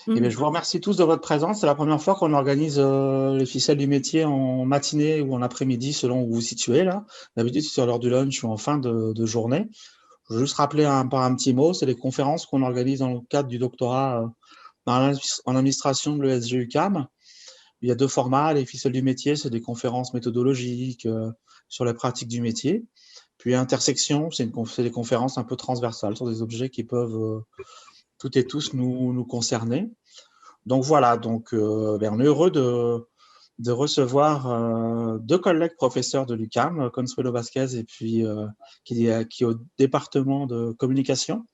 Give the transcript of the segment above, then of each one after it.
Eh bien, je vous remercie tous de votre présence. C'est la première fois qu'on organise les ficelles du métier en matinée ou en après-midi, selon où vous vous situez là. D'habitude, c'est sur l'heure du lunch ou en fin de journée. Je veux juste rappeler par un petit mot, c'est les conférences qu'on organise dans le cadre du doctorat en administration de l'ESG UQAM. Il y a deux formats. Les ficelles du métier, c'est des conférences méthodologiques sur les pratiques du métier. Puis Intersection, c'est des conférences un peu transversales sur des objets qui peuvent toutes et tous nous concerner. Donc voilà, on est heureux de recevoir deux collègues professeurs de l'UQAM, Consuelo Vasquez et puis qui est au département de communication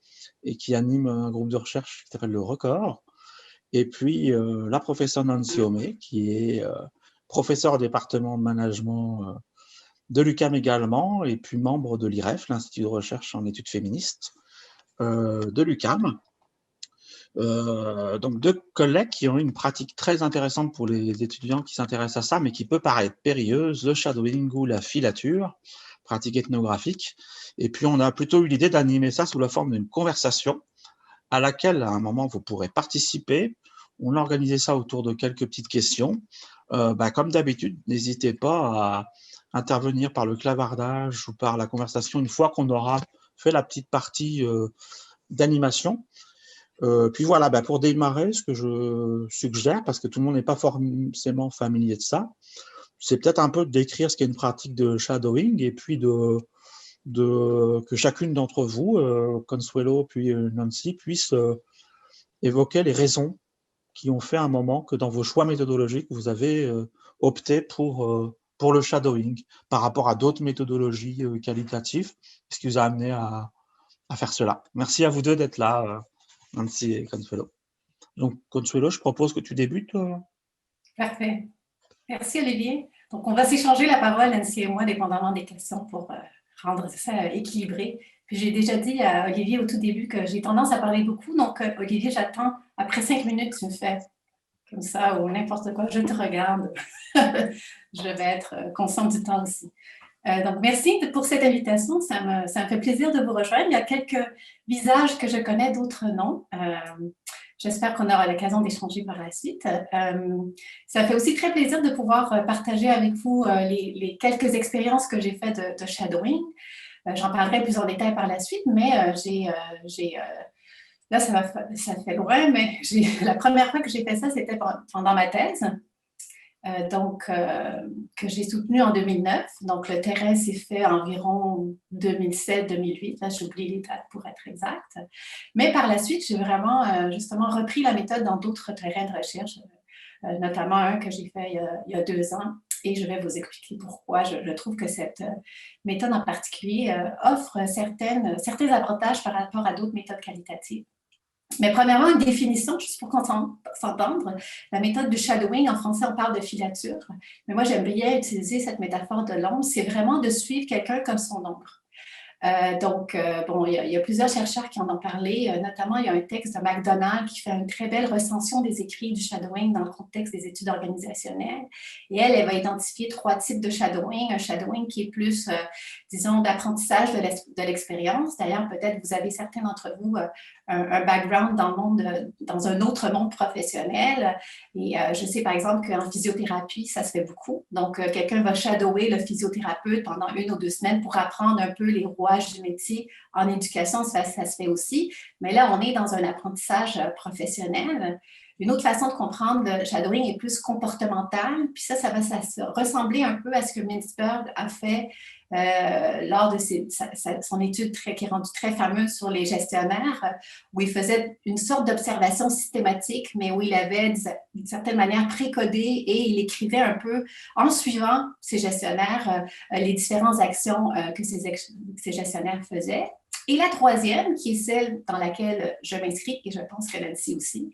et qui anime un groupe de recherche qui s'appelle le Record. Et puis la professeure Nancy Homé, qui est professeure au département de management de l'UQAM également, et puis membre de l'IREF, l'Institut de recherche en études féministes de l'UQAM. Donc deux collègues qui ont une pratique très intéressante pour les étudiants qui s'intéressent à ça, mais qui peut paraître périlleuse, le shadowing ou la filature, pratique ethnographique. Et puis on a plutôt eu l'idée d'animer ça sous la forme d'une conversation à laquelle à un moment vous pourrez participer. On a organisé ça autour de quelques petites questions. Comme d'habitude, n'hésitez pas à intervenir par le clavardage ou par la conversation une fois qu'on aura fait la petite partie d'animation. Puis voilà, pour démarrer, ce que je suggère, parce que tout le monde n'est pas forcément familier de ça, c'est peut-être un peu de décrire ce qu'est une pratique de shadowing et puis que chacune d'entre vous, Consuelo puis Nancy, puisse évoquer les raisons qui ont fait un moment que dans vos choix méthodologiques, vous avez opté pour le shadowing par rapport à d'autres méthodologies qualitatives. Ce qui vous a amené à faire cela. Merci à vous deux d'être là, Nancy et Consuelo. Donc, Consuelo, je propose que tu débutes. Parfait. Merci, Olivier. Donc, on va s'échanger la parole, Nancy et moi, dépendamment des questions pour rendre ça équilibré. Puis, j'ai déjà dit à Olivier au tout début que j'ai tendance à parler beaucoup. Donc, Olivier, j'attends. Après 5 minutes, tu me fais comme ça ou n'importe quoi. Je te regarde. Je vais être consciente du temps aussi. Donc, merci pour cette invitation. Ça me fait plaisir de vous rejoindre. Il y a quelques visages que je connais, d'autres non. J'espère qu'on aura l'occasion d'échanger par la suite. Ça fait aussi très plaisir de pouvoir partager avec vous les quelques expériences que j'ai faites de shadowing. J'en parlerai plus en détail par la suite, mais là, ça fait loin, mais la première fois que j'ai fait ça, c'était pendant ma thèse. Que j'ai soutenu en 2009. Donc, le terrain s'est fait environ 2007-2008. Là, j'oublie les dates pour être exact. Mais par la suite, j'ai vraiment, justement, repris la méthode dans d'autres terrains de recherche, notamment un que j'ai fait il y a 2 ans. Et je vais vous expliquer pourquoi je trouve que cette méthode en particulier offre certains avantages par rapport à d'autres méthodes qualitatives. Mais premièrement, une définition, juste pour qu'on s'entende. La méthode du shadowing, en français, on parle de filature. Mais moi, j'aime bien utiliser cette métaphore de l'ombre. C'est vraiment de suivre quelqu'un comme son ombre. Il y a plusieurs chercheurs qui en ont parlé. Notamment, il y a un texte de McDonald qui fait une très belle recension des écrits du shadowing dans le contexte des études organisationnelles. Et elle va identifier 3 types de shadowing. Un shadowing qui est plus, disons, d'apprentissage de l'expérience. D'ailleurs, peut-être vous avez certains d'entre vous un background dans un autre monde professionnel. Et je sais, par exemple, qu'en physiothérapie, ça se fait beaucoup. Donc, quelqu'un va shadower le physiothérapeute pendant 1 ou 2 semaines pour apprendre un peu les rouages du métier. En éducation, ça se fait aussi. Mais là, on est dans un apprentissage professionnel. Une autre façon de comprendre le shadowing est plus comportemental. Puis ça va ressembler un peu à ce que Mintzberg a fait lors de son étude qui est rendue très fameuse sur les gestionnaires, où il faisait une sorte d'observation systématique, mais où il avait d'une certaine manière précodé et il écrivait un peu en suivant ces gestionnaires les différentes actions que ces gestionnaires faisaient. Et la troisième, qui est celle dans laquelle je m'inscris, et je pense que Nancy aussi,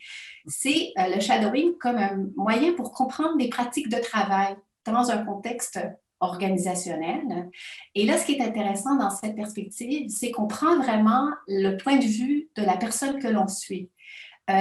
c'est le shadowing comme un moyen pour comprendre des pratiques de travail dans un contexte organisationnel. Et là, ce qui est intéressant dans cette perspective, c'est qu'on prend vraiment le point de vue de la personne que l'on suit.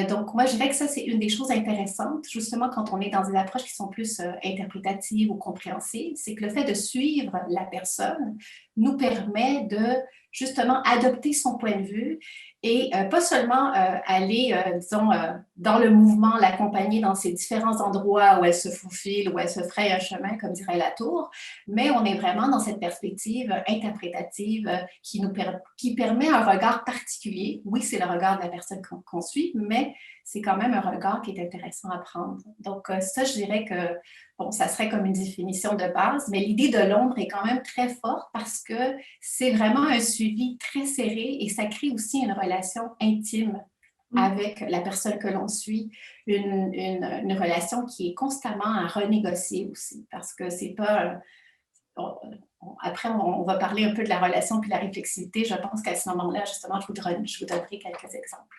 Donc, moi, je dirais que ça, c'est une des choses intéressantes, justement, quand on est dans des approches qui sont plus interprétatives ou compréhensives, c'est que le fait de suivre la personne nous permet de justement adopter son point de vue et pas seulement aller, disons, dans le mouvement, l'accompagner dans ces différents endroits où elle se faufile, où elle se fraye un chemin, comme dirait Latour, mais on est vraiment dans cette perspective interprétative qui permet un regard particulier. Oui, c'est le regard de la personne qu'on suit, mais c'est quand même un regard qui est intéressant à prendre. Donc ça, je dirais que bon, ça serait comme une définition de base, mais l'idée de l'ombre est quand même très forte parce que c'est vraiment un suivi très serré et ça crée aussi une relation intime avec la personne que l'on suit, une relation qui est constamment à renégocier aussi parce que c'est pas... Après, on va parler un peu de la relation puis de la réflexivité. Je pense qu'à ce moment-là, justement, je vous donnerai quelques exemples.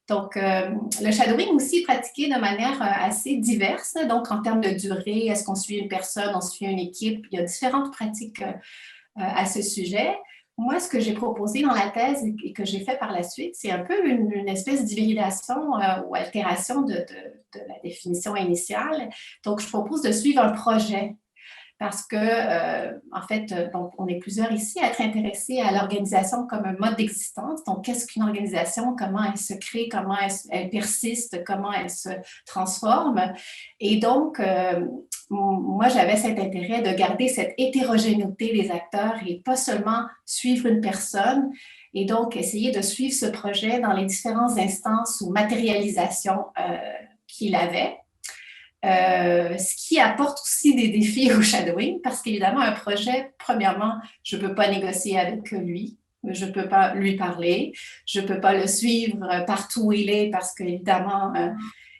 Donc, le shadowing aussi est pratiqué de manière assez diverse. Donc, en termes de durée, est-ce qu'on suit une personne, on suit une équipe? Il y a différentes pratiques à ce sujet. Moi, ce que j'ai proposé dans la thèse et que j'ai fait par la suite, c'est un peu une espèce d'hybridation ou altération de la définition initiale. Donc, je propose de suivre un projet. Parce que, en fait, donc, on est plusieurs ici à être intéressés à l'organisation comme un mode d'existence. Donc, qu'est-ce qu'une organisation? Comment elle se crée? Comment elle persiste? Comment elle se transforme? Et donc, moi, j'avais cet intérêt de garder cette hétérogénéité des acteurs et pas seulement suivre une personne. Et donc, essayer de suivre ce projet dans les différentes instances ou matérialisations qu'il avait. Ce qui apporte aussi des défis au shadowing, parce qu'évidemment, un projet, premièrement, je ne peux pas négocier avec lui, je ne peux pas lui parler, je ne peux pas le suivre partout où il est, parce qu'évidemment,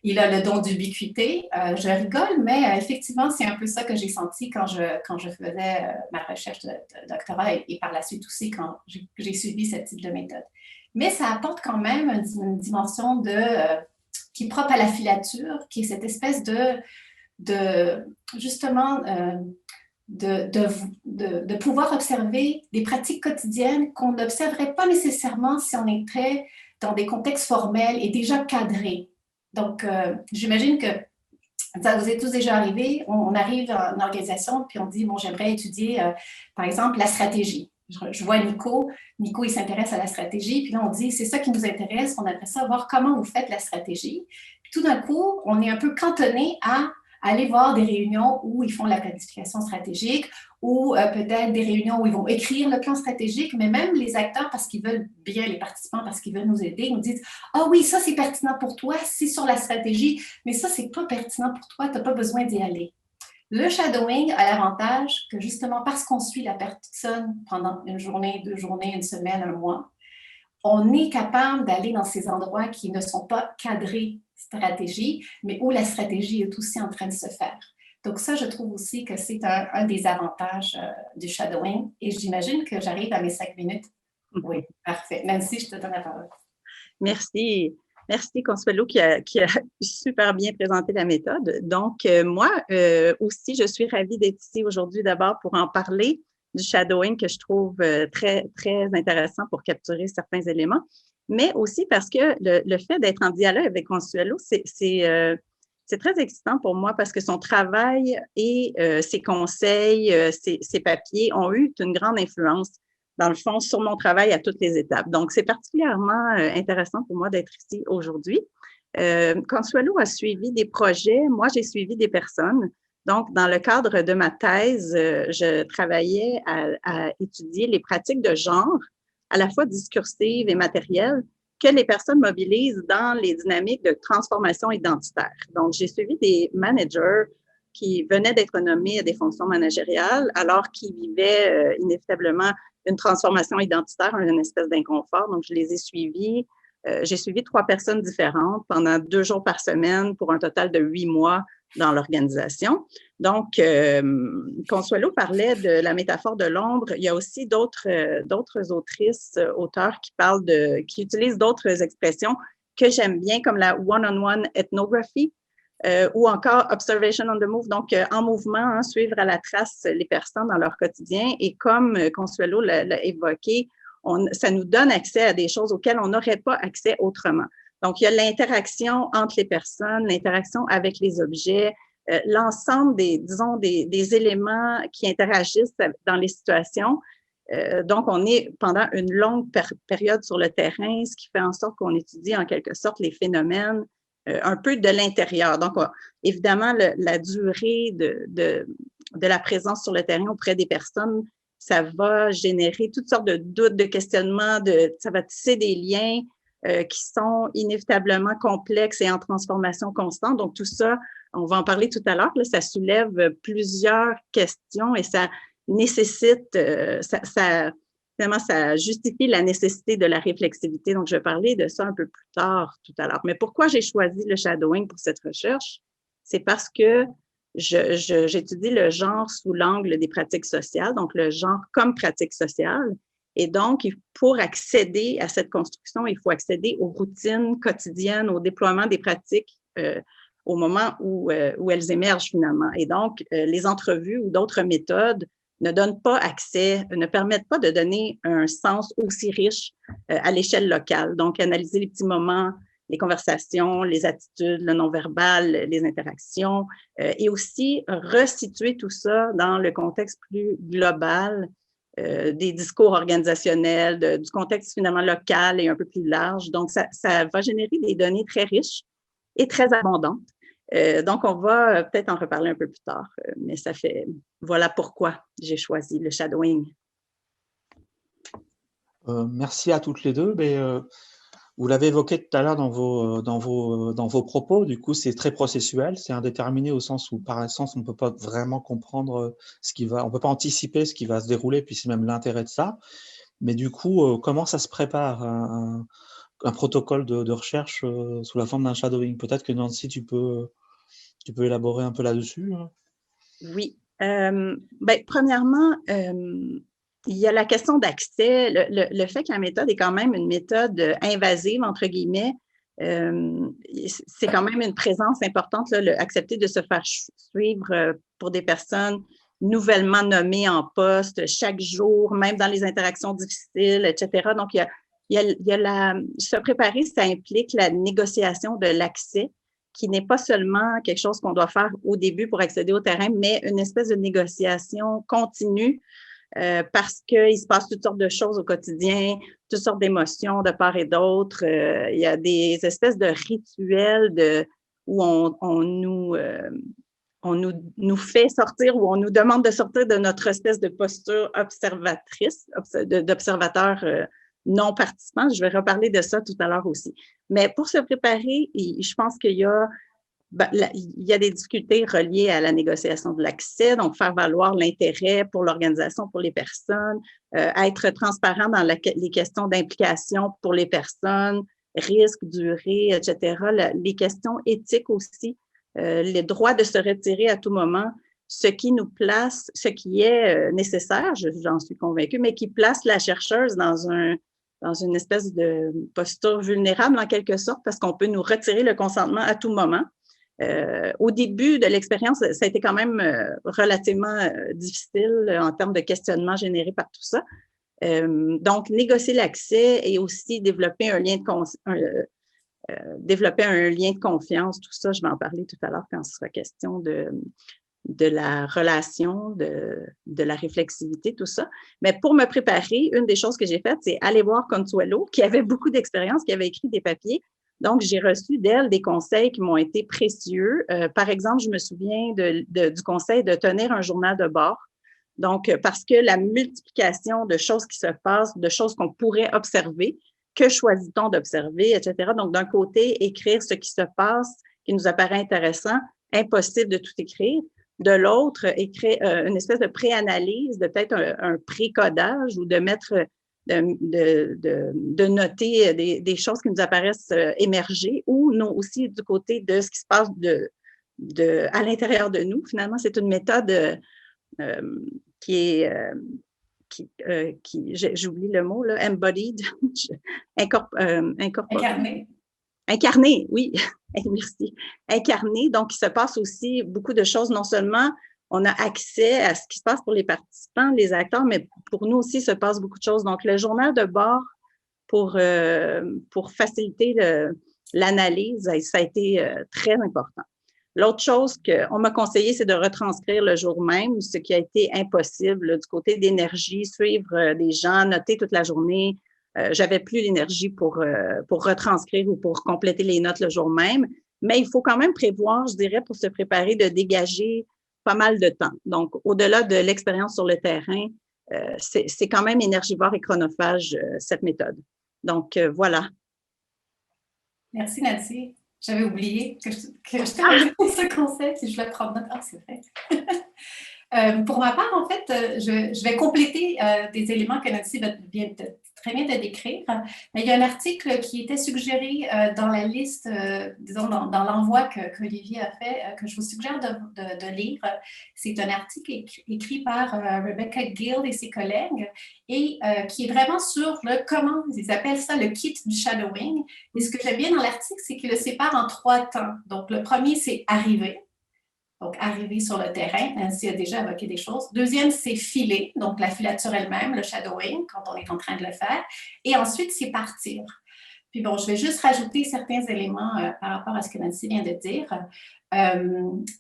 il a le don d'ubiquité. Je rigole, mais effectivement, c'est un peu ça que j'ai senti quand je faisais ma recherche de doctorat et par la suite aussi quand j'ai suivi ce type de méthode. Mais ça apporte quand même une dimension qui est propre à la filature, qui est cette espèce justement, de pouvoir observer des pratiques quotidiennes qu'on n'observerait pas nécessairement si on était dans des contextes formels et déjà cadrés. Donc, j'imagine que ça vous est tous déjà arrivé, on arrive en organisation, puis on dit, bon, j'aimerais étudier, par exemple, la stratégie. Je vois Nico, il s'intéresse à la stratégie, puis là, on dit, c'est ça qui nous intéresse, on aimerait savoir comment vous faites la stratégie. Puis tout d'un coup, on est un peu cantonné à aller voir des réunions où ils font la planification stratégique ou peut-être des réunions où ils vont écrire le plan stratégique, mais même les acteurs, parce qu'ils veulent bien, les participants, parce qu'ils veulent nous aider, nous disent « Ah oui, ça c'est pertinent pour toi, c'est sur la stratégie, mais ça c'est pas pertinent pour toi, tu n'as pas besoin d'y aller. » Le shadowing a l'avantage que justement parce qu'on suit la personne pendant une journée, 2 journées, une semaine, un mois, on est capable d'aller dans ces endroits qui ne sont pas cadrés stratégie, mais où la stratégie est aussi en train de se faire. Donc ça, je trouve aussi que c'est un des avantages du shadowing. Et j'imagine que j'arrive à mes 5 minutes. Oui, parfait. Nancy, je te donne la parole. Merci. Merci, Consuelo, qui a super bien présenté la méthode. Donc, moi aussi, je suis ravie d'être ici aujourd'hui d'abord pour en parler du shadowing que je trouve très, très intéressant pour capturer certains éléments, mais aussi parce que le fait d'être en dialogue avec Consuelo, c'est très excitant pour moi parce que son travail et ses conseils, ses papiers ont eu une grande influence dans le fond, sur mon travail à toutes les étapes. Donc, c'est particulièrement intéressant pour moi d'être ici aujourd'hui. Consuelo a suivi des projets, moi, j'ai suivi des personnes. Donc, dans le cadre de ma thèse, je travaillais à étudier les pratiques de genre, à la fois discursives et matérielles, que les personnes mobilisent dans les dynamiques de transformation identitaire. Donc, j'ai suivi des managers qui venaient d'être nommés à des fonctions managériales, alors qu'ils vivaient inévitablement une transformation identitaire, une espèce d'inconfort. Donc, je les ai suivis. J'ai suivi 3 personnes différentes pendant 2 jours par semaine pour un total de 8 mois dans l'organisation. Donc, Consuelo parlait de la métaphore de l'ombre. Il y a aussi d'autres autrices, auteurs qui utilisent d'autres expressions que j'aime bien, comme la one-on-one ethnography, ou encore Observation on the Move, donc en mouvement, suivre à la trace les personnes dans leur quotidien. Et comme Consuelo l'a évoqué, ça nous donne accès à des choses auxquelles on n'aurait pas accès autrement. Donc, il y a l'interaction entre les personnes, l'interaction avec les objets, l'ensemble des éléments qui interagissent dans les situations. Donc, on est pendant une longue période sur le terrain, ce qui fait en sorte qu'on étudie en quelque sorte les phénomènes un peu de l'intérieur. Donc, évidemment, la durée de la présence sur le terrain auprès des personnes, ça va générer toutes sortes de doutes, de questionnements, ça va tisser des liens qui sont inévitablement complexes et en transformation constante. Donc, tout ça, on va en parler tout à l'heure, ça soulève plusieurs questions et ça nécessite, finalement, ça justifie la nécessité de la réflexivité. Donc, je vais parler de ça un peu plus tard tout à l'heure. Mais pourquoi j'ai choisi le shadowing pour cette recherche? C'est parce que j'étudie le genre sous l'angle des pratiques sociales, donc le genre comme pratique sociale. Et donc, pour accéder à cette construction, il faut accéder aux routines quotidiennes, au déploiement des pratiques au moment où elles émergent finalement. Et donc, les entrevues ou d'autres méthodes ne donnent pas accès, ne permettent pas de donner un sens aussi riche à l'échelle locale. Donc, analyser les petits moments, les conversations, les attitudes, le non-verbal, les interactions, et aussi resituer tout ça dans le contexte plus global des discours organisationnels, du contexte finalement local et un peu plus large. Donc, ça va générer des données très riches et très abondantes. Donc, on va peut-être en reparler un peu plus tard, mais voilà pourquoi j'ai choisi le shadowing. Merci à toutes les deux. Mais, vous l'avez évoqué tout à l'heure dans vos propos, du coup, c'est très processuel, c'est indéterminé au sens où, par essence, on ne peut pas vraiment comprendre on peut pas anticiper ce qui va se dérouler, puis c'est même l'intérêt de ça. Mais du coup, comment ça se prépare un protocole de recherche sous la forme d'un shadowing? Peut-être que Nancy, tu peux élaborer un peu là-dessus? Oui. Premièrement, il y a la question d'accès. Le fait que la méthode est quand même une méthode invasive, entre guillemets, c'est quand même une présence importante, là, accepter de se faire suivre pour des personnes nouvellement nommées en poste chaque jour, même dans les interactions difficiles, etc. Donc, se préparer, ça implique la négociation de l'accès, qui n'est pas seulement quelque chose qu'on doit faire au début pour accéder au terrain, mais une espèce de négociation continue parce qu'il se passe toutes sortes de choses au quotidien, toutes sortes d'émotions de part et d'autre. Il y a des espèces de rituels où on nous fait sortir, où on nous demande de sortir de notre espèce de posture observatrice, d'observateur non participant. Je vais reparler de ça tout à l'heure aussi. Mais pour se préparer, je pense qu'il y a des difficultés reliées à la négociation de l'accès, donc faire valoir l'intérêt pour l'organisation, pour les personnes, être transparent dans les questions d'implication pour les personnes, risque, durée, etc. Les questions éthiques aussi, les droits de se retirer à tout moment, ce qui est nécessaire, j'en suis convaincue, mais qui place la chercheuse dans une espèce de posture vulnérable en quelque sorte, parce qu'on peut nous retirer le consentement à tout moment. Au début de l'expérience, ça a été quand même relativement difficile en termes de questionnement généré par tout ça. Donc, négocier l'accès et aussi développer un lien de confiance, tout ça, je vais en parler tout à l'heure quand ce sera question de la relation, de la réflexivité, tout ça. Mais pour me préparer, une des choses que j'ai faites, c'est aller voir Consuelo, qui avait beaucoup d'expérience, qui avait écrit des papiers. Donc, j'ai reçu d'elle des conseils qui m'ont été précieux. Par exemple, je me souviens du conseil de tenir un journal de bord. Donc, parce que la multiplication de choses qui se passent, de choses qu'on pourrait observer, que choisit-on d'observer, etc. Donc, d'un côté, écrire ce qui se passe, qui nous apparaît intéressant, impossible de tout écrire. De l'autre, écrire une espèce de préanalyse, de peut-être un précodage ou de mettre, de noter des choses qui nous apparaissent émerger ou non aussi du côté de ce qui se passe à l'intérieur de nous. Finalement, c'est une méthode qui est, j'oublie le mot, là, embodied, Incarné. Incarné, oui, merci. Incarné, donc il se passe aussi beaucoup de choses. Non seulement on a accès à ce qui se passe pour les participants, les acteurs, mais pour nous aussi, il se passe beaucoup de choses. Donc, le journal de bord, pour faciliter l'analyse, ça a été très important. L'autre chose qu'on m'a conseillé, c'est de retranscrire le jour même, ce qui a été impossible là, du côté d'énergie, suivre des gens, noter toute la journée. J'avais plus l'énergie pour retranscrire ou pour compléter les notes le jour même. Mais il faut quand même prévoir, je dirais, pour se préparer, de dégager pas mal de temps. Donc, au-delà de l'expérience sur le terrain, c'est quand même énergivore et chronophage, cette méthode. Donc, voilà. Merci, Nancy. J'avais oublié que je t'avais donné ce conseil, si je le prends note. Ah, c'est vrai. Pour ma part, en fait, je vais compléter des éléments que Nancy vient très bien de décrire. Mais il y a un article qui était suggéré dans la liste, disons, dans l'envoi qu'Olivier a fait, que je vous suggère de lire. C'est un article écrit par Rebecca Gill et ses collègues et qui est vraiment sur comment ils appellent ça le kit du shadowing. Et ce que j'aime bien dans l'article, c'est qu'il le sépare en 3 temps. Donc, le premier, c'est arriver. Donc, arriver sur le terrain, Nancy a déjà évoqué des choses. Deuxième, c'est filer, donc la filature elle-même, le shadowing, quand on est en train de le faire. Et ensuite, c'est partir. Puis bon, je vais juste rajouter certains éléments par rapport à ce que Nancy vient de dire,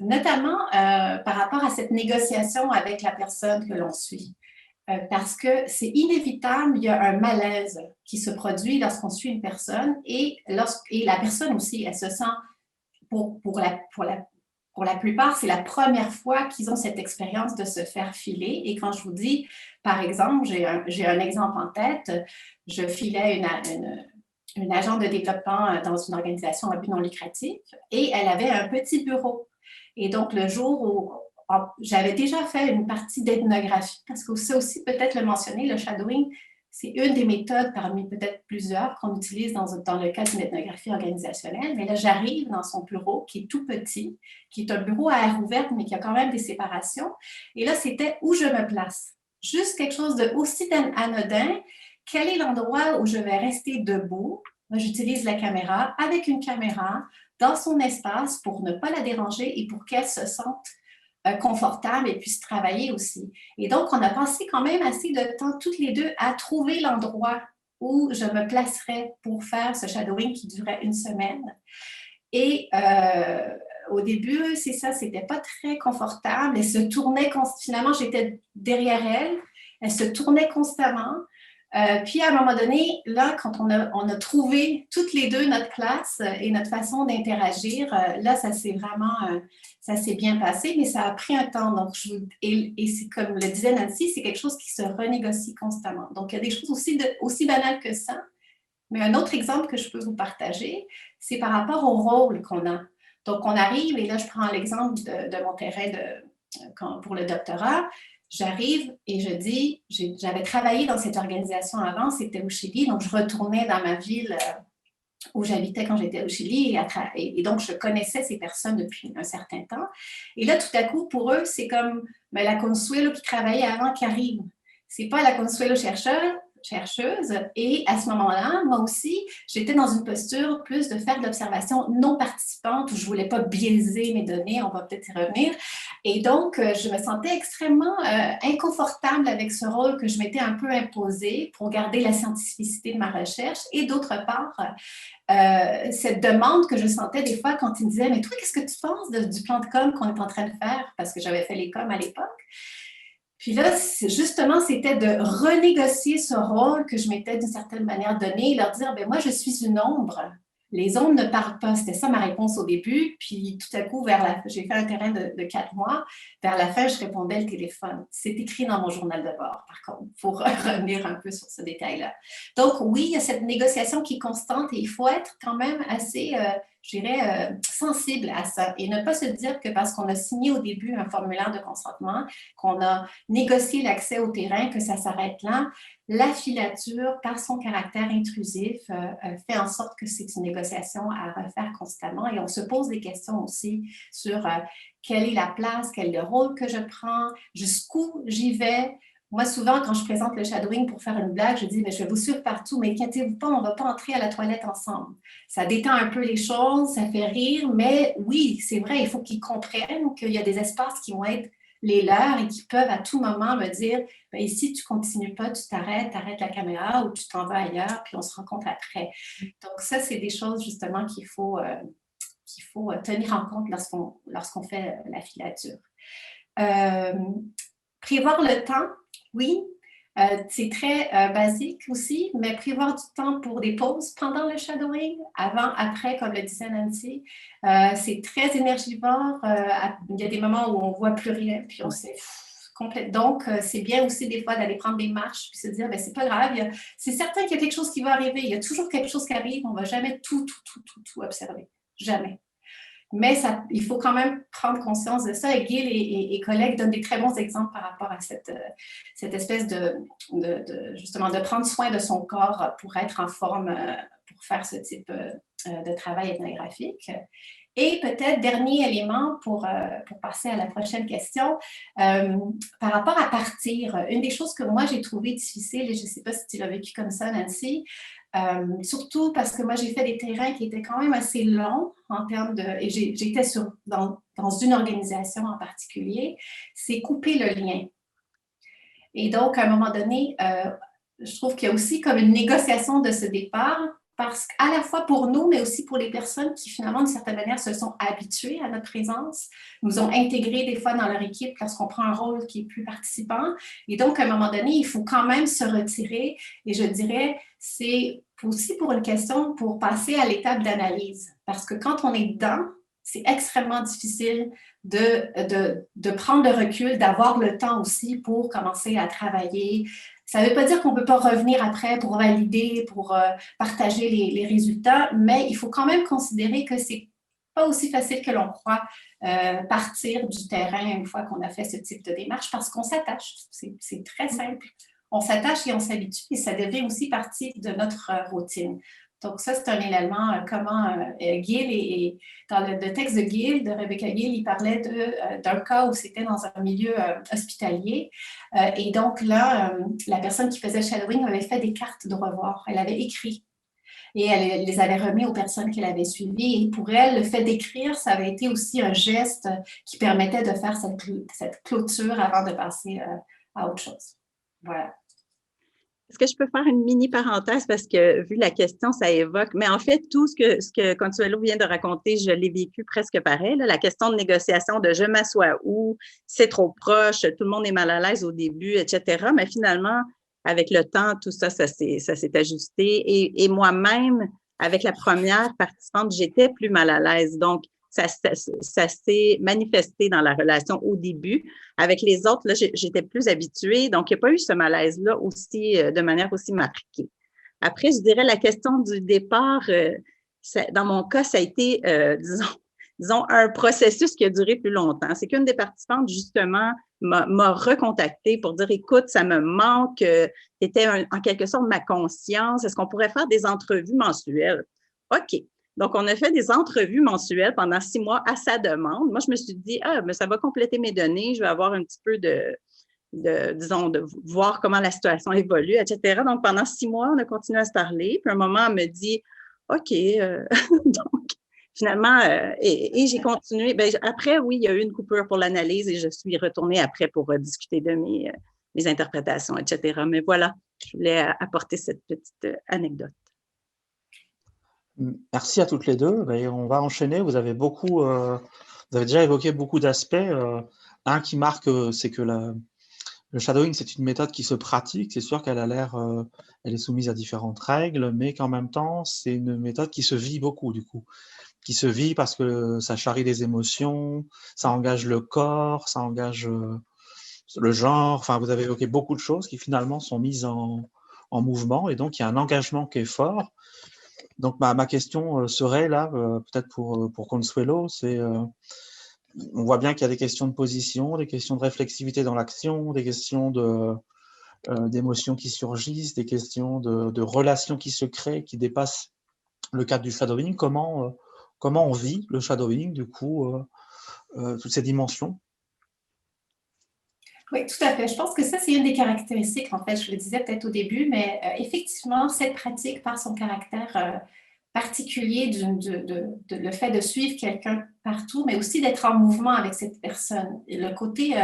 notamment par rapport à cette négociation avec la personne que l'on suit. Parce que c'est inévitable, il y a un malaise qui se produit lorsqu'on suit une personne et la personne aussi, elle se sent, pour la plupart, c'est la première fois qu'ils ont cette expérience de se faire filer. Et quand je vous dis, par exemple, j'ai un exemple en tête, je filais une agente de développement dans une organisation à but non lucratif et elle avait un petit bureau. Et donc, le jour où j'avais déjà fait une partie d'ethnographie, parce que c'est aussi peut-être le mentionner, le shadowing, c'est une des méthodes parmi peut-être plusieurs qu'on utilise dans le cadre d'une ethnographie organisationnelle. Mais là, j'arrive dans son bureau qui est tout petit, qui est un bureau à air ouverte, mais qui a quand même des séparations. Et là, c'était où je me place. Juste quelque chose de aussi anodin. Quel est l'endroit où je vais rester debout? Moi, j'utilise la caméra avec une caméra dans son espace pour ne pas la déranger et pour qu'elle se sente confortable et puisse travailler aussi. Et donc, on a passé quand même assez de temps toutes les deux à trouver l'endroit où je me placerais pour faire ce shadowing qui durait 1 semaine. Et au début, c'est ça, c'était pas très confortable. Elle se tournait, finalement, j'étais derrière elle. Elle se tournait constamment. Puis à un moment donné, là, quand on a trouvé toutes les deux notre place et notre façon d'interagir, là, ça s'est bien passé, mais ça a pris un temps. Donc, et c'est comme le disait Nancy, c'est quelque chose qui se renégocie constamment. Donc, il y a des choses aussi banales que ça. Mais un autre exemple que je peux vous partager, c'est par rapport au rôle qu'on a. Donc, on arrive, et là, je prends l'exemple de mon terrain pour le doctorat. J'arrive et je dis, j'avais travaillé dans cette organisation avant, c'était au Chili, donc je retournais dans ma ville où j'habitais quand j'étais au Chili et donc je connaissais ces personnes depuis un certain temps. Et là, tout à coup, pour eux, c'est comme la Consuelo qui travaillait avant qui arrive. C'est pas la Consuelo chercheuse. Et à ce moment-là, moi aussi, j'étais dans une posture plus de faire de l'observation non participante où je ne voulais pas biaiser mes données, on va peut-être y revenir. Et donc, je me sentais extrêmement inconfortable avec ce rôle que je m'étais un peu imposé pour garder la scientificité de ma recherche. Et d'autre part, cette demande que je sentais des fois quand ils me disaient « Mais toi, qu'est-ce que tu penses du plan de com qu'on est en train de faire? » Parce que j'avais fait les coms à l'époque. Puis là, justement, c'était de renégocier ce rôle que je m'étais d'une certaine manière donné et leur dire, moi, je suis une ombre. Les ombres ne parlent pas. C'était ça ma réponse au début. Puis tout à coup, j'ai fait un terrain de 4 mois. Vers la fin, je répondais le téléphone. C'est écrit dans mon journal de bord, par contre, pour revenir un peu sur ce détail-là. Donc oui, il y a cette négociation qui est constante et il faut être quand même assez, je dirais, sensible à ça et ne pas se dire que parce qu'on a signé au début un formulaire de consentement, qu'on a négocié l'accès au terrain, que ça s'arrête là. La filature, par son caractère intrusif, fait en sorte que c'est une négociation à refaire constamment et on se pose des questions aussi sur quelle est la place, quel est le rôle que je prends, jusqu'où j'y vais. Moi, souvent, quand je présente le shadowing pour faire une blague, je dis « je vais vous suivre partout, mais inquiétez-vous pas, on ne va pas entrer à la toilette ensemble. » Ça détend un peu les choses, ça fait rire, mais oui, c'est vrai, il faut qu'ils comprennent qu'il y a des espaces qui vont être les leurs et qui peuvent à tout moment me dire « ici, tu ne continues pas, tu t'arrêtes la caméra ou tu t'en vas ailleurs, puis on se rencontre après. » Donc ça, c'est des choses justement qu'il faut qu'il faut tenir en compte lorsqu'on fait la filature. Prévoir le temps, oui, c'est très basique aussi, mais prévoir du temps pour des pauses pendant le shadowing, avant, après, comme le disait Nancy, c'est très énergivore. Il y a des moments où on ne voit plus rien, puis on s'est complète. Donc, c'est bien aussi des fois d'aller prendre des marches puis se dire, ben c'est pas grave, c'est certain qu'il y a quelque chose qui va arriver, il y a toujours quelque chose qui arrive, on ne va jamais tout observer, jamais. Mais il faut quand même prendre conscience de ça. Et Gil et collègues donnent des très bons exemples par rapport à cette espèce justement, de prendre soin de son corps pour être en forme, pour faire ce type de travail ethnographique. Et peut-être, dernier élément pour passer à la prochaine question, par rapport à partir, une des choses que moi j'ai trouvé difficile, et je ne sais pas si tu l'as vécu comme ça, Nancy, surtout parce que moi, j'ai fait des terrains qui étaient quand même assez longs en termes de... Et j'étais dans une organisation en particulier, c'est couper le lien. Et donc, à un moment donné, je trouve qu'il y a aussi comme une négociation de ce départ, parce qu'à la fois pour nous, mais aussi pour les personnes qui, finalement, d'une certaine manière, se sont habituées à notre présence, nous ont intégrés des fois dans leur équipe lorsqu'on prend un rôle qui est plus participant. Et donc, à un moment donné, il faut quand même se retirer. Et je dirais, c'est aussi pour une question pour passer à l'étape d'analyse. Parce que quand on est dedans, c'est extrêmement difficile de prendre le recul, d'avoir le temps aussi pour commencer à travailler. Ça ne veut pas dire qu'on ne peut pas revenir après pour valider, pour partager les résultats, mais il faut quand même considérer que ce n'est pas aussi facile que l'on croit partir du terrain une fois qu'on a fait ce type de démarche parce qu'on s'attache. C'est très simple. On s'attache et on s'habitue et ça devient aussi partie de notre routine. Donc, ça, c'est un élément, comment Gil, et dans le texte de Gil, de Rebecca Gil, il parlait d'un cas où c'était dans un milieu hospitalier. Et donc là, la personne qui faisait le shadowing avait fait des cartes de revoir. Elle avait écrit et elle les avait remis aux personnes qu'elle avait suivies. Et pour elle, le fait d'écrire, ça avait été aussi un geste qui permettait de faire cette clôture avant de passer à autre chose. Voilà. Est-ce que je peux faire une mini parenthèse parce que vu la question, ça évoque, mais en fait, tout ce que Consuelo vient de raconter, je l'ai vécu presque pareil. Là, la question de négociation de je m'assois où, c'est trop proche, tout le monde est mal à l'aise au début, etc. Mais finalement, avec le temps, tout ça, ça s'est ajusté. Et moi-même, avec la première participante, j'étais plus mal à l'aise. Donc, ça s'est manifesté dans la relation au début. Avec les autres, là, j'étais plus habituée, donc il n'y a pas eu ce malaise-là aussi, de manière aussi marquée. Après, je dirais la question du départ, dans mon cas, ça a été, disons, un processus qui a duré plus longtemps. C'est qu'une des participantes, justement, m'a recontactée pour dire, écoute, ça me manque, tu étais en quelque sorte ma conscience, est-ce qu'on pourrait faire des entrevues mensuelles? OK. Donc, on a fait des entrevues mensuelles pendant 6 mois à sa demande. Moi, je me suis dit, mais ça va compléter mes données, je vais avoir un petit peu disons, de voir comment la situation évolue, etc. Donc, pendant 6 mois, on a continué à se parler. Puis, à un moment, elle me dit, OK. Donc, finalement, et j'ai continué. Bien, après, oui, il y a eu une coupure pour l'analyse et je suis retournée après pour discuter de mes interprétations, etc. Mais voilà, je voulais apporter cette petite anecdote. Merci à toutes les deux. Et on va enchaîner. Vous avez déjà évoqué beaucoup d'aspects. Un qui marque, c'est que le shadowing, c'est une méthode qui se pratique. C'est sûr qu'elle elle est soumise à différentes règles, mais qu'en même temps, c'est une méthode qui se vit beaucoup, du coup. Qui se vit parce que ça charrie des émotions, ça engage le corps, ça engage le genre. Enfin, vous avez évoqué beaucoup de choses qui finalement sont mises en mouvement. Et donc, il y a un engagement qui est fort. Donc, ma question serait là, peut-être pour Consuelo, c'est on voit bien qu'il y a des questions de position, des questions de réflexivité dans l'action, des questions d'émotions qui surgissent, des questions de relations qui se créent, qui dépassent le cadre du shadowing. Comment on vit le shadowing, du coup, toutes ces dimensions? Oui, tout à fait. Je pense que ça, c'est une des caractéristiques, en fait, je le disais peut-être au début, mais effectivement, cette pratique, par son caractère particulier, le fait de suivre quelqu'un partout, mais aussi d'être en mouvement avec cette personne. Et le côté,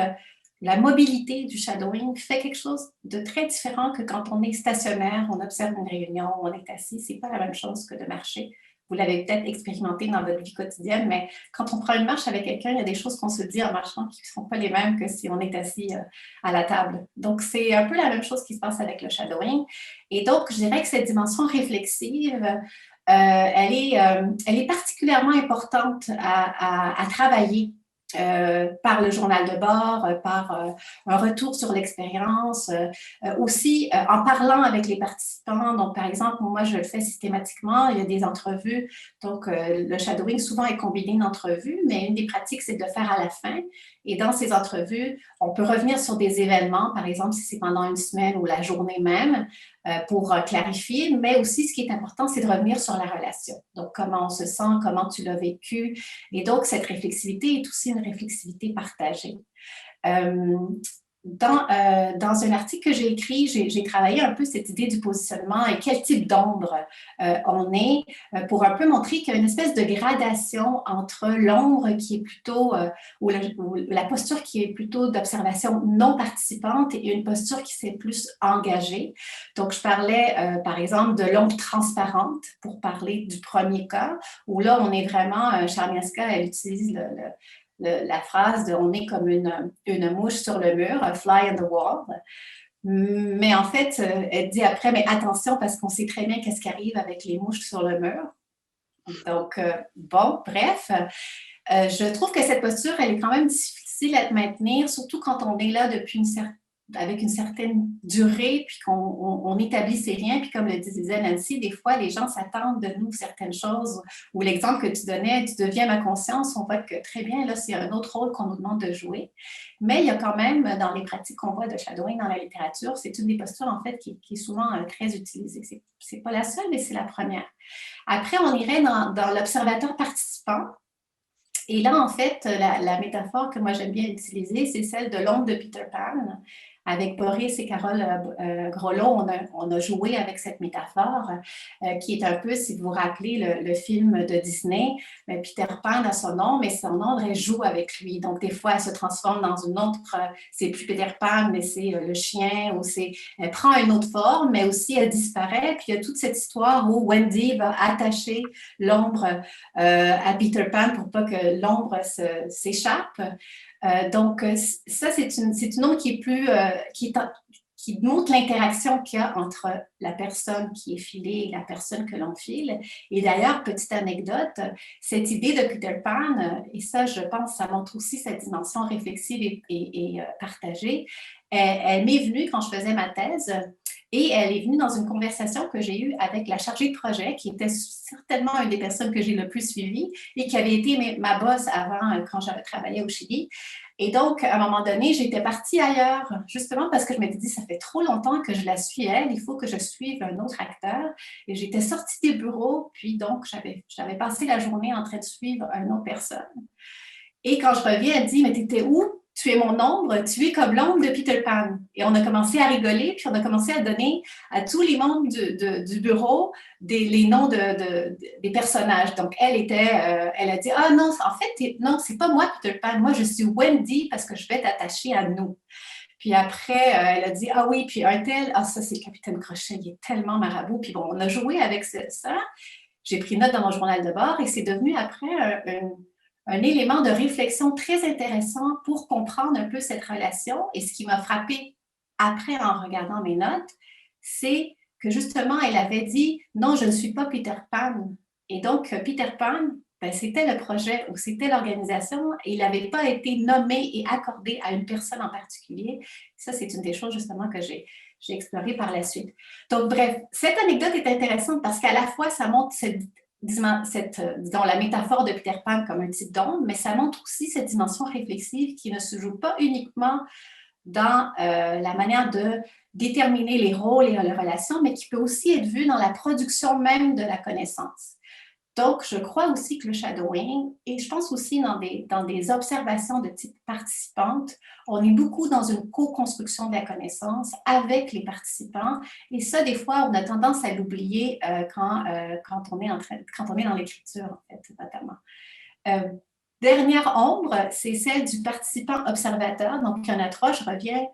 la mobilité du shadowing fait quelque chose de très différent que quand on est stationnaire, on observe une réunion, on est assis. Ce n'est pas la même chose que de marcher vous l'avez peut-être expérimenté dans votre vie quotidienne, mais quand on prend une marche avec quelqu'un, il y a des choses qu'on se dit en marchant qui ne sont pas les mêmes que si on est assis à la table. Donc, c'est un peu la même chose qui se passe avec le shadowing. Et donc, je dirais que cette dimension réflexive, elle est particulièrement importante à travailler par le journal de bord, par un retour sur l'expérience, aussi en parlant avec les participants. Donc, par exemple, moi, je le fais systématiquement, il y a des entrevues. Donc, le shadowing souvent est combiné d'entrevues, mais une des pratiques, c'est de le faire à la fin. Et dans ces entrevues, on peut revenir sur des événements, par exemple, si c'est pendant une semaine ou la journée même, pour clarifier, mais aussi ce qui est important, c'est de revenir sur la relation. Donc, comment on se sent, comment tu l'as vécu. Et donc, cette réflexivité est aussi une réflexivité partagée. Dans un article que j'ai écrit, j'ai travaillé un peu cette idée du positionnement et quel type d'ombre on est pour un peu montrer qu'il y a une espèce de gradation entre l'ombre qui est plutôt, ou la posture qui est plutôt d'observation non participante et une posture qui s'est plus engagée. Donc, je parlais par exemple de l'ombre transparente pour parler du premier cas, où là, on est vraiment, Charmiaska, elle utilise la phrase de « on est comme une mouche sur le mur, a fly on the wall ». Mais en fait, elle dit après « mais attention parce qu'on sait très bien qu'est-ce qui arrive avec les mouches sur le mur ». Donc, bon, bref, je trouve que cette posture, elle est quand même difficile à maintenir, surtout quand on est là depuis avec une certaine durée, puis qu'on établit ces liens, puis comme le disait Nancy, des fois, les gens s'attendent de nous certaines choses, ou l'exemple que tu donnais, tu deviens ma conscience, on voit que très bien, là, c'est un autre rôle qu'on nous demande de jouer. Mais il y a quand même, dans les pratiques qu'on voit de shadowing dans la littérature, c'est une des postures, en fait, qui est souvent très utilisée. C'est pas la seule, mais c'est la première. Après, on irait dans l'observateur participant. Et là, en fait, la métaphore que moi j'aime bien utiliser, c'est celle de l'ombre de Peter Pan. Avec Boris et Carole Grolot, on a joué avec cette métaphore qui est un peu, si vous vous rappelez, le film de Disney, Peter Pan a son ombre, mais son ombre, elle joue avec lui. Donc, des fois, elle se transforme dans une autre, c'est plus Peter Pan, mais c'est le chien, ou elle prend une autre forme, mais aussi elle disparaît. Puis, il y a toute cette histoire où Wendy va attacher l'ombre à Peter Pan pour pas que l'ombre s'échappe. Donc, ça, c'est une ombre qui est plus, qui montre l'interaction qu'il y a entre la personne qui est filée et la personne que l'on file. Et d'ailleurs, petite anecdote, cette idée de Peter Pan, et ça, je pense, ça montre aussi cette dimension réflexive et partagée, elle m'est venue quand je faisais ma thèse. Et elle est venue dans une conversation que j'ai eue avec la chargée de projet, qui était certainement une des personnes que j'ai le plus suivies et qui avait été ma boss avant, quand j'avais travaillé au Chili. Et donc, à un moment donné, j'étais partie ailleurs, justement parce que je m'étais dit, ça fait trop longtemps que je la suis elle, il faut que je suive un autre acteur. Et j'étais sortie des bureaux, puis donc, j'avais passé la journée en train de suivre une autre personne. Et quand je reviens, elle dit, mais t'étais où? Tu es mon ombre, tu es comme l'ombre de Peter Pan. Et on a commencé à rigoler, puis on a commencé à donner à tous les membres du bureau les noms des personnages. Donc, elle a dit, ah non, en fait, non, c'est pas moi Peter Pan, moi je suis Wendy parce que je vais t'attacher à nous. Puis après, elle a dit, ah oui, puis un tel, ah ça c'est le capitaine Crochet, il est tellement marabout. Puis bon, on a joué avec ça. J'ai pris note dans mon journal de bord et c'est devenu après un élément de réflexion très intéressant pour comprendre un peu cette relation. Et ce qui m'a frappée après en regardant mes notes, c'est que justement, elle avait dit « Non, je ne suis pas Peter Pan ». Et donc, Peter Pan, c'était le projet ou c'était l'organisation et il n'avait pas été nommé et accordé à une personne en particulier. Ça, c'est une des choses justement que j'ai explorées par la suite. Donc, bref, cette anecdote est intéressante parce qu'à la fois, ça montre disons, la métaphore de Peter Pan comme un type d'ombre, mais ça montre aussi cette dimension réflexive qui ne se joue pas uniquement dans la manière de déterminer les rôles et les relations, mais qui peut aussi être vue dans la production même de la connaissance. Donc, je crois aussi que le shadowing, et je pense aussi dans des observations de type participante, on est beaucoup dans une co-construction de la connaissance avec les participants. Et ça, des fois, on a tendance à l'oublier quand on est dans l'écriture, en fait, notamment. Dernière ombre, c'est celle du participant observateur. Donc, il y en a trois, je reviens.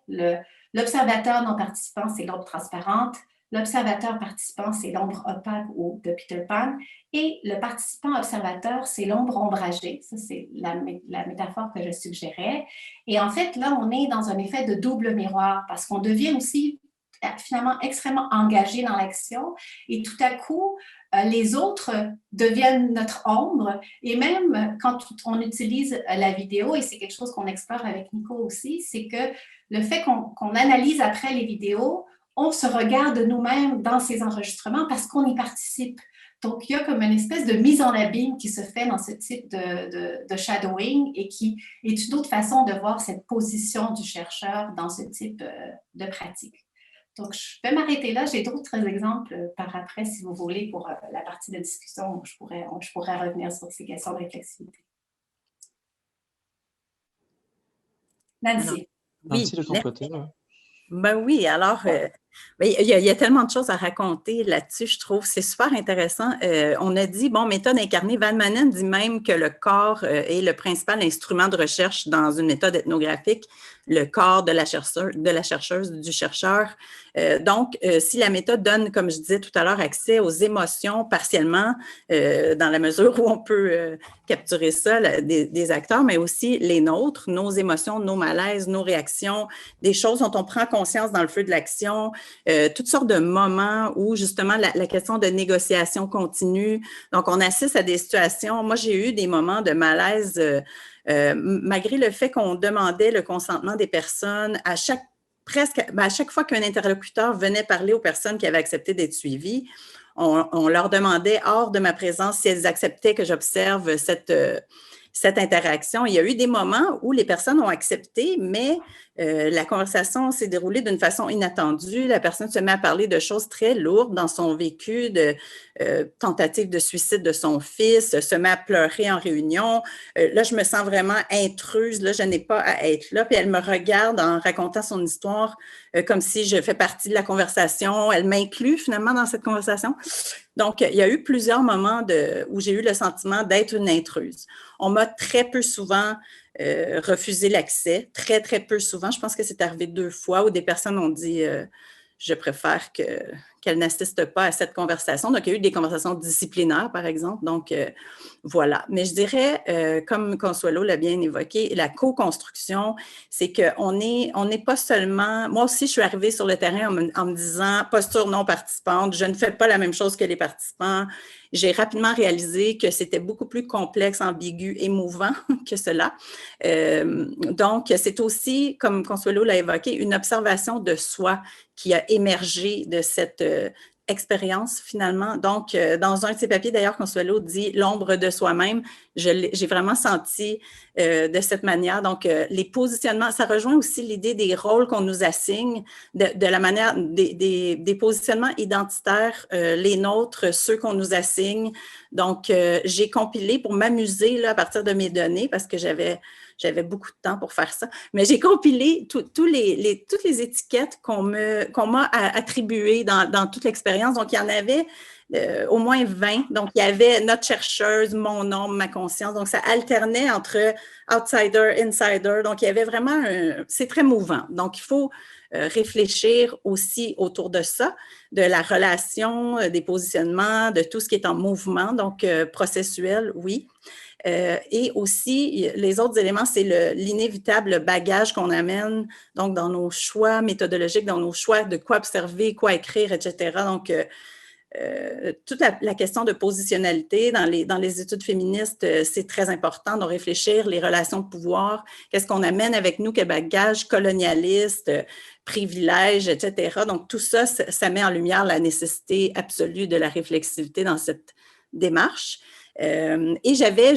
L'observateur non participant, c'est l'ombre transparente. L'observateur participant, c'est l'ombre opaque ou de Peter Pan. Et le participant observateur, c'est l'ombre ombragée. Ça, c'est la métaphore que je suggérais. Et en fait, là, on est dans un effet de double miroir parce qu'on devient aussi finalement extrêmement engagé dans l'action et tout à coup, les autres deviennent notre ombre et même quand on utilise la vidéo, et c'est quelque chose qu'on explore avec Nico aussi, c'est que le fait qu'on analyse après les vidéos, on se regarde nous-mêmes dans ces enregistrements parce qu'on y participe. Donc, il y a comme une espèce de mise en abîme qui se fait dans ce type de shadowing et qui est une autre façon de voir cette position du chercheur dans ce type de pratique. Donc, je vais m'arrêter là. J'ai d'autres exemples par après, si vous voulez, pour la partie de discussion où je pourrais revenir sur ces questions de réflexivité. Nancy. Nancy, de ton côté. Ben oui, alors, il y a tellement de choses à raconter là-dessus, je trouve. C'est super intéressant. On a dit, bon, méthode incarnée, Van Manen dit même que le corps est le principal instrument de recherche dans une méthode ethnographique, le corps de la chercheuse, du chercheur. Donc, si la méthode donne, comme je disais tout à l'heure, accès aux émotions partiellement, dans la mesure où on peut capturer ça, des acteurs, mais aussi les nôtres, nos émotions, nos malaises, nos réactions, des choses dont on prend conscience dans le feu de l'action, toutes sortes de moments où justement la question de négociation continue. Donc, on assiste à des situations. Moi, j'ai eu des moments de malaise malgré le fait qu'on demandait le consentement des personnes à chaque fois qu'un interlocuteur venait parler aux personnes qui avaient accepté d'être suivies, on leur demandait hors de ma présence si elles acceptaient que j'observe cette interaction. Il y a eu des moments où les personnes ont accepté, mais la conversation s'est déroulée d'une façon inattendue. La personne se met à parler de choses très lourdes dans son vécu, de tentative de suicide de son fils, se met à pleurer en réunion. Là, je me sens vraiment intruse. Là, je n'ai pas à être là. Puis elle me regarde en racontant son histoire comme si je fais partie de la conversation. Elle m'inclut finalement dans cette conversation. Donc, il y a eu plusieurs moments où j'ai eu le sentiment d'être une intruse. On m'a très peu souvent refusé l'accès, très, très peu souvent. Je pense que c'est arrivé 2 fois où des personnes ont dit je préfère qu'elles n'assistent pas à cette conversation. Donc, il y a eu des conversations disciplinaires, par exemple. Donc, voilà. Mais je dirais, comme Consuelo l'a bien évoqué, la co-construction, c'est qu'on n'est pas seulement… Moi aussi, je suis arrivée sur le terrain en me disant « posture non participante, je ne fais pas la même chose que les participants ». J'ai rapidement réalisé que c'était beaucoup plus complexe, ambigu, émouvant que cela. Donc, c'est aussi, comme Consuelo l'a évoqué, une observation de soi qui a émergé de cette expérience finalement. Donc, dans un de ses papiers, d'ailleurs, Consuelo dit « l'ombre de soi-même ». J'ai vraiment senti de cette manière. Donc, les positionnements, ça rejoint aussi l'idée des rôles qu'on nous assigne, de la manière des positionnements identitaires, les nôtres, ceux qu'on nous assigne. Donc, j'ai compilé pour m'amuser là, à partir de mes données, parce que j'avais beaucoup de temps pour faire ça, mais j'ai compilé toutes les étiquettes qu'on m'a attribuées dans toute l'expérience. Donc, il y en avait au moins 20. Donc, il y avait notre chercheuse, mon nom, ma conscience. Donc, ça alternait entre outsider, insider. Donc, il y avait vraiment… c'est très mouvant. Donc, il faut réfléchir aussi autour de ça, de la relation, des positionnements, de tout ce qui est en mouvement, donc processuel, oui. Et aussi, les autres éléments, c'est l'inévitable bagage qu'on amène donc dans nos choix méthodologiques, dans nos choix de quoi observer, quoi écrire, etc. Donc, toute la question de positionnalité dans les études féministes, c'est très important de réfléchir les relations de pouvoir, qu'est-ce qu'on amène avec nous, quel bagage colonialiste, privilège, etc. Donc, tout ça, ça met en lumière la nécessité absolue de la réflexivité dans cette démarche. Et j'avais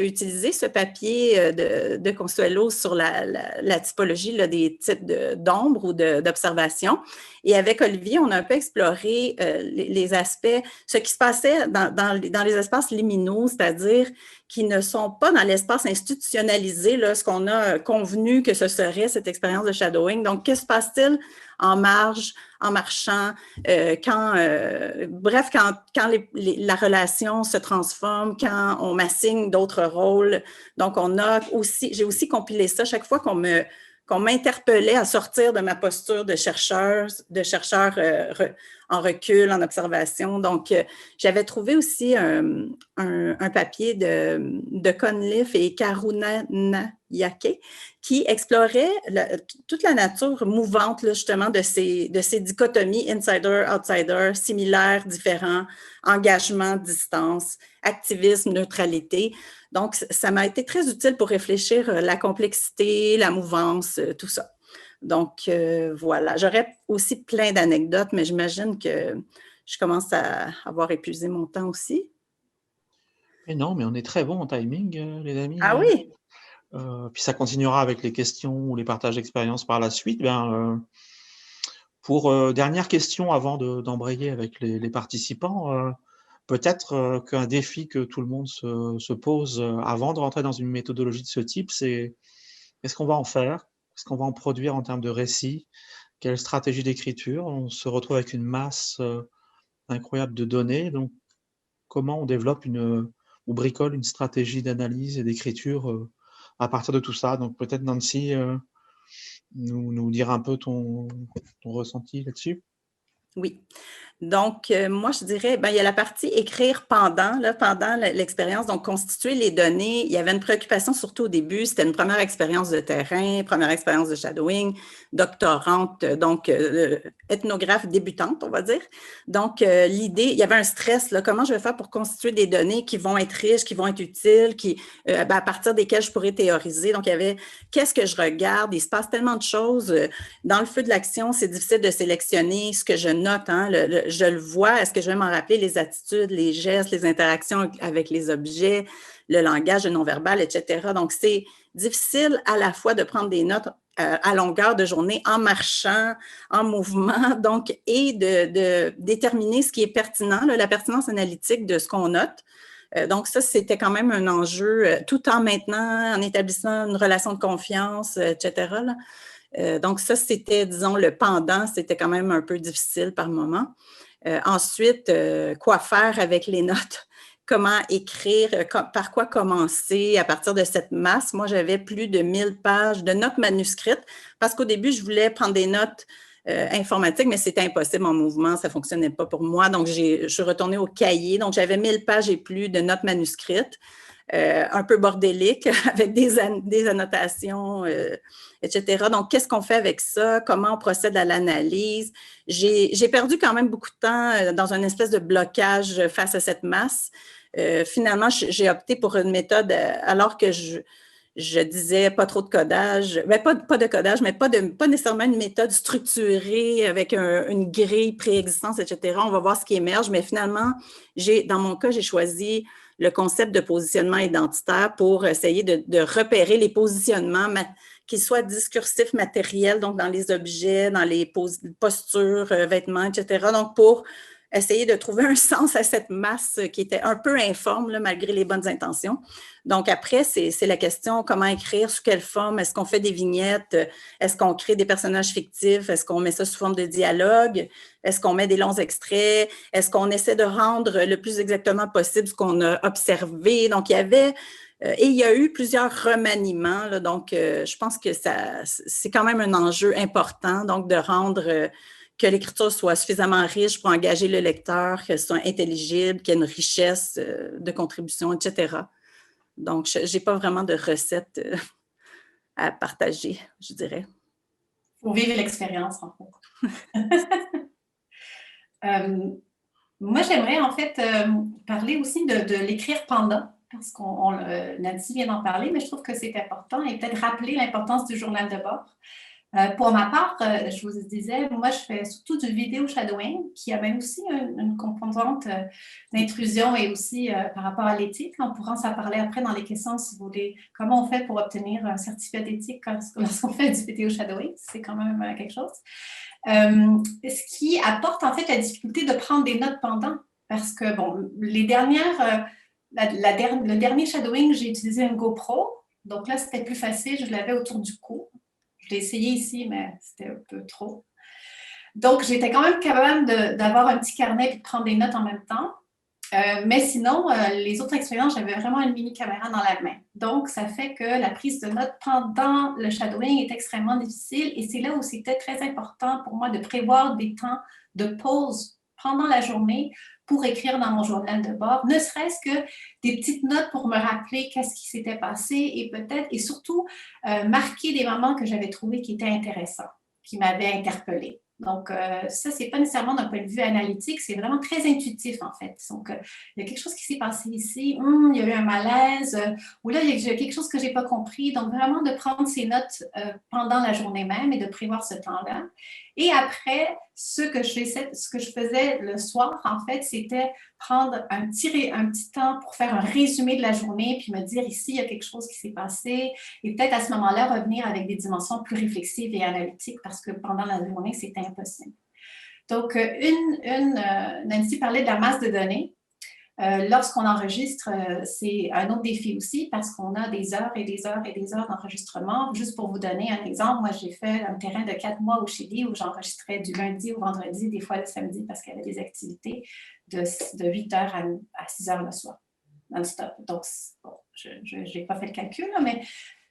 utilisé ce papier de Consuelo sur la typologie là, des types d'ombre ou d'observation. Et avec Olivier, on a un peu exploré les aspects, ce qui se passait dans les espaces liminaux, c'est-à-dire qui ne sont pas dans l'espace institutionnalisé, là, ce qu'on a convenu que ce serait cette expérience de shadowing. Donc, que se passe-t-il en marge, en marchant, quand la relation se transforme, quand on m'assigne d'autres rôles. Donc, j'ai aussi compilé ça. Chaque fois qu'on me qu'on m'interpellait à sortir de ma posture de chercheur en recul, en observation. Donc, j'avais trouvé aussi un papier de Conliffe et Karunanayake qui explorait toute la nature mouvante, là, justement, de ces dichotomies insider-outsider, similaires, différents, engagement, distance, activisme, neutralité. Donc, ça m'a été très utile pour réfléchir la complexité, la mouvance, tout ça. Donc, voilà. J'aurais aussi plein d'anecdotes, mais j'imagine que je commence à avoir épuisé mon temps aussi. Mais non, mais on est très bon en timing, les amis. Ah oui? Puis ça continuera avec les questions ou les partages d'expériences par la suite. Pour dernière question avant d'embrayer avec les participants, peut-être qu'un défi que tout le monde se pose avant de rentrer dans une méthodologie de ce type, c'est qu'est-ce qu'on va en faire? Qu'est-ce qu'on va en produire en termes de récits? Quelle stratégie d'écriture? On se retrouve avec une masse incroyable de données. Donc, comment on développe ou bricole une stratégie d'analyse et d'écriture à partir de tout ça? Donc, peut-être Nancy, nous dire un peu ton ressenti là-dessus. Oui. Donc, moi, je dirais, il y a la partie écrire pendant l'expérience, donc constituer les données. Il y avait une préoccupation surtout au début, c'était une première expérience de terrain, première expérience de shadowing, doctorante, donc ethnographe débutante, on va dire. Donc, l'idée, il y avait un stress, là, comment je vais faire pour constituer des données qui vont être riches, qui vont être utiles, à partir desquelles je pourrais théoriser. Donc, il y avait, qu'est-ce que je regarde? Il se passe tellement de choses. Dans le feu de l'action, c'est difficile de sélectionner ce que je note, hein, je le vois, est-ce que je vais m'en rappeler les attitudes, les gestes, les interactions avec les objets, le langage non-verbal, etc. Donc, c'est difficile à la fois de prendre des notes à longueur de journée en marchant, en mouvement, donc, et de déterminer ce qui est pertinent, là, la pertinence analytique de ce qu'on note. Donc, ça, c'était quand même un enjeu, tout en maintenant, en établissant une relation de confiance, etc. là. Donc, ça, c'était, disons, le pendant, c'était quand même un peu difficile par moment. Ensuite, quoi faire avec les notes? Comment écrire? Par quoi commencer à partir de cette masse? Moi, j'avais plus de 1000 pages de notes manuscrites parce qu'au début, je voulais prendre des notes informatiques, mais c'était impossible en mouvement, ça ne fonctionnait pas pour moi. Donc, je suis retournée au cahier. Donc, j'avais 1000 pages et plus de notes manuscrites. Un peu bordélique, avec des annotations, etc. Donc, qu'est-ce qu'on fait avec ça? Comment on procède à l'analyse? J'ai perdu quand même beaucoup de temps dans une espèce de blocage face à cette masse. Finalement, j'ai opté pour une méthode, alors que je disais pas trop de codage, pas de codage, mais pas nécessairement une méthode structurée avec une grille préexistante, etc. On va voir ce qui émerge, mais finalement, dans mon cas, j'ai choisi le concept de positionnement identitaire pour essayer de repérer les positionnements, qu'ils soient discursifs, matériels, donc dans les objets, dans les postures, vêtements, etc. Donc, pour essayer de trouver un sens à cette masse qui était un peu informe, là, malgré les bonnes intentions. Donc, après, c'est la question, comment écrire, sous quelle forme? Est-ce qu'on fait des vignettes? Est-ce qu'on crée des personnages fictifs? Est-ce qu'on met ça sous forme de dialogue? Est-ce qu'on met des longs extraits? Est-ce qu'on essaie de rendre le plus exactement possible ce qu'on a observé? Donc, il y avait... et il y a eu plusieurs remaniements, là, donc je pense que c'est quand même un enjeu important, donc de rendre... que l'écriture soit suffisamment riche pour engager le lecteur, qu'elle soit intelligible, qu'il y ait une richesse de contribution, etc. Donc, je n'ai pas vraiment de recette à partager, je dirais. Il faut vivre l'expérience, en fait. Moi, j'aimerais en fait parler aussi de l'écrire pendant, parce qu'on Nancy vient d'en parler, mais je trouve que c'est important et peut-être rappeler l'importance du journal de bord. Pour ma part, je vous disais, moi, je fais surtout du vidéo shadowing, qui a même aussi une composante d'intrusion et aussi par rapport à l'éthique. On pourra s'en parler après dans les questions si vous voulez. Comment on fait pour obtenir un certificat d'éthique lorsqu'on fait du vidéo shadowing? C'est quand même quelque chose. Ce qui apporte en fait la difficulté de prendre des notes pendant, parce que, bon, le dernier shadowing, j'ai utilisé une GoPro. Donc là, c'était plus facile, je l'avais autour du cou. Je l'ai essayé ici, mais c'était un peu trop. Donc, j'étais quand même capable d'avoir un petit carnet et de prendre des notes en même temps. Mais sinon, les autres expériences, j'avais vraiment une mini caméra dans la main. Donc, ça fait que la prise de notes pendant le shadowing est extrêmement difficile et c'est là où c'était très important pour moi de prévoir des temps de pause pendant la journée pour écrire dans mon journal de bord, ne serait-ce que des petites notes pour me rappeler qu'est-ce qui s'était passé et peut-être, et surtout, marquer des moments que j'avais trouvés qui étaient intéressants, qui m'avaient interpellée. Donc, ça, ce n'est pas nécessairement d'un point de vue analytique, c'est vraiment très intuitif, en fait. Donc, il y a quelque chose qui s'est passé ici, il y a eu un malaise, ou là, il y a quelque chose que je n'ai pas compris. Donc, vraiment de prendre ces notes pendant la journée même et de prévoir ce temps-là. Et après, ce que je faisais le soir, en fait, c'était prendre un petit temps pour faire un résumé de la journée, puis me dire ici, il y a quelque chose qui s'est passé, et peut-être à ce moment-là, revenir avec des dimensions plus réflexives et analytiques, parce que pendant la journée, c'était impossible. Donc, Nancy parlait de la masse de données. Lorsqu'on enregistre, c'est un autre défi aussi parce qu'on a des heures et des heures et des heures d'enregistrement. Juste pour vous donner un exemple, moi, j'ai fait un terrain de 4 mois au Chili où j'enregistrais du lundi au vendredi, des fois le samedi parce qu'il y avait des activités de 8 heures à 6 heures le soir, non-stop. Donc, bon, je n'ai pas fait le calcul, là, mais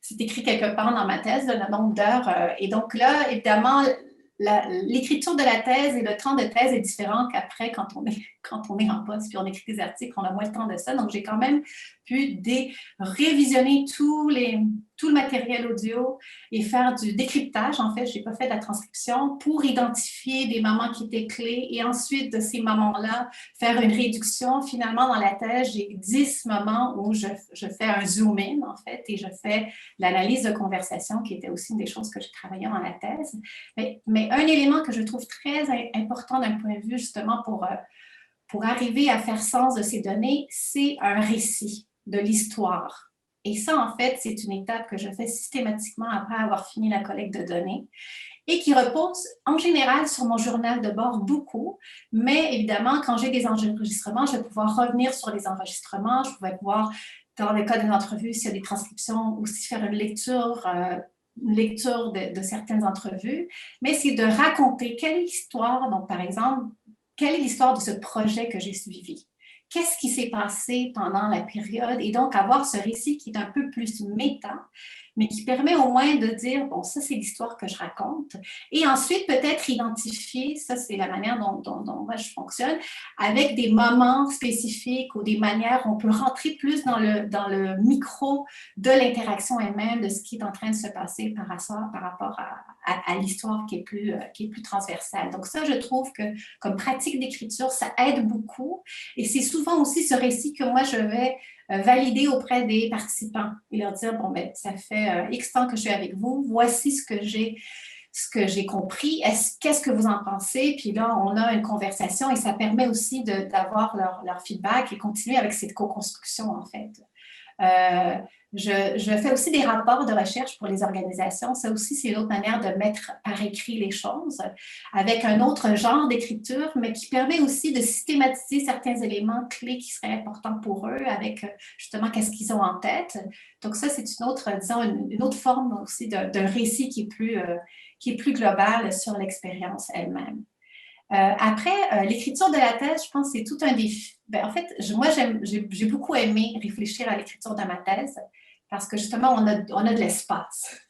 c'est écrit quelque part dans ma thèse, le nombre d'heures. Et donc là, évidemment, l'écriture de la thèse et le temps de thèse est différent qu'après quand on est en poste puis on écrit des articles, on a moins le temps de ça. Donc, j'ai quand même pu révisionner tout le matériel audio et faire du décryptage. En fait, je n'ai pas fait de la transcription pour identifier des moments qui étaient clés et ensuite de ces moments-là, faire une réduction. Finalement, dans la thèse, j'ai 10 moments où je fais un zoom-in, en fait, et je fais l'analyse de conversation qui était aussi une des choses que je travaillais dans la thèse. Mais un élément que je trouve très important d'un point de vue justement pour arriver à faire sens de ces données, c'est un récit de l'histoire. Et ça, en fait, c'est une étape que je fais systématiquement après avoir fini la collecte de données et qui repose en général sur mon journal de bord beaucoup. Mais évidemment, quand j'ai des enregistrements, je vais pouvoir revenir sur les enregistrements. Je vais pouvoir, dans le cas d'une entrevue, s'il y a des transcriptions, aussi faire une lecture de certaines entrevues. Mais c'est de raconter quelle est l'histoire. Donc, par exemple, quelle est l'histoire de ce projet que j'ai suivi? Qu'est-ce qui s'est passé pendant la période? Et donc, avoir ce récit qui est un peu plus méta, mais qui permet au moins de dire, bon, ça, c'est l'histoire que je raconte. Et ensuite, peut-être identifier, ça, c'est la manière dont moi, je fonctionne, avec des moments spécifiques ou des manières, on peut rentrer plus dans le micro de l'interaction elle-même, de ce qui est en train de se passer par rapport à l'histoire qui est plus transversale. Donc ça, je trouve que comme pratique d'écriture, ça aide beaucoup. Et c'est souvent aussi ce récit que moi, je vais valider auprès des participants et leur dire, bon, ben, ça fait X temps que je suis avec vous, voici ce que j'ai compris, qu'est-ce que vous en pensez? Puis là, on a une conversation et ça permet aussi d'avoir leur feedback et continuer avec cette co-construction, en fait. Je fais aussi des rapports de recherche pour les organisations. Ça aussi, c'est une autre manière de mettre par écrit les choses avec un autre genre d'écriture, mais qui permet aussi de systématiser certains éléments clés qui seraient importants pour eux avec justement qu'est-ce qu'ils ont en tête. Donc ça, c'est une autre, disons, une autre forme aussi d'un récit qui est plus global sur l'expérience elle-même. Après, l'écriture de la thèse, je pense que c'est tout un défi. En fait, moi, j'ai beaucoup aimé réfléchir à l'écriture de ma thèse parce que justement, on a de l'espace.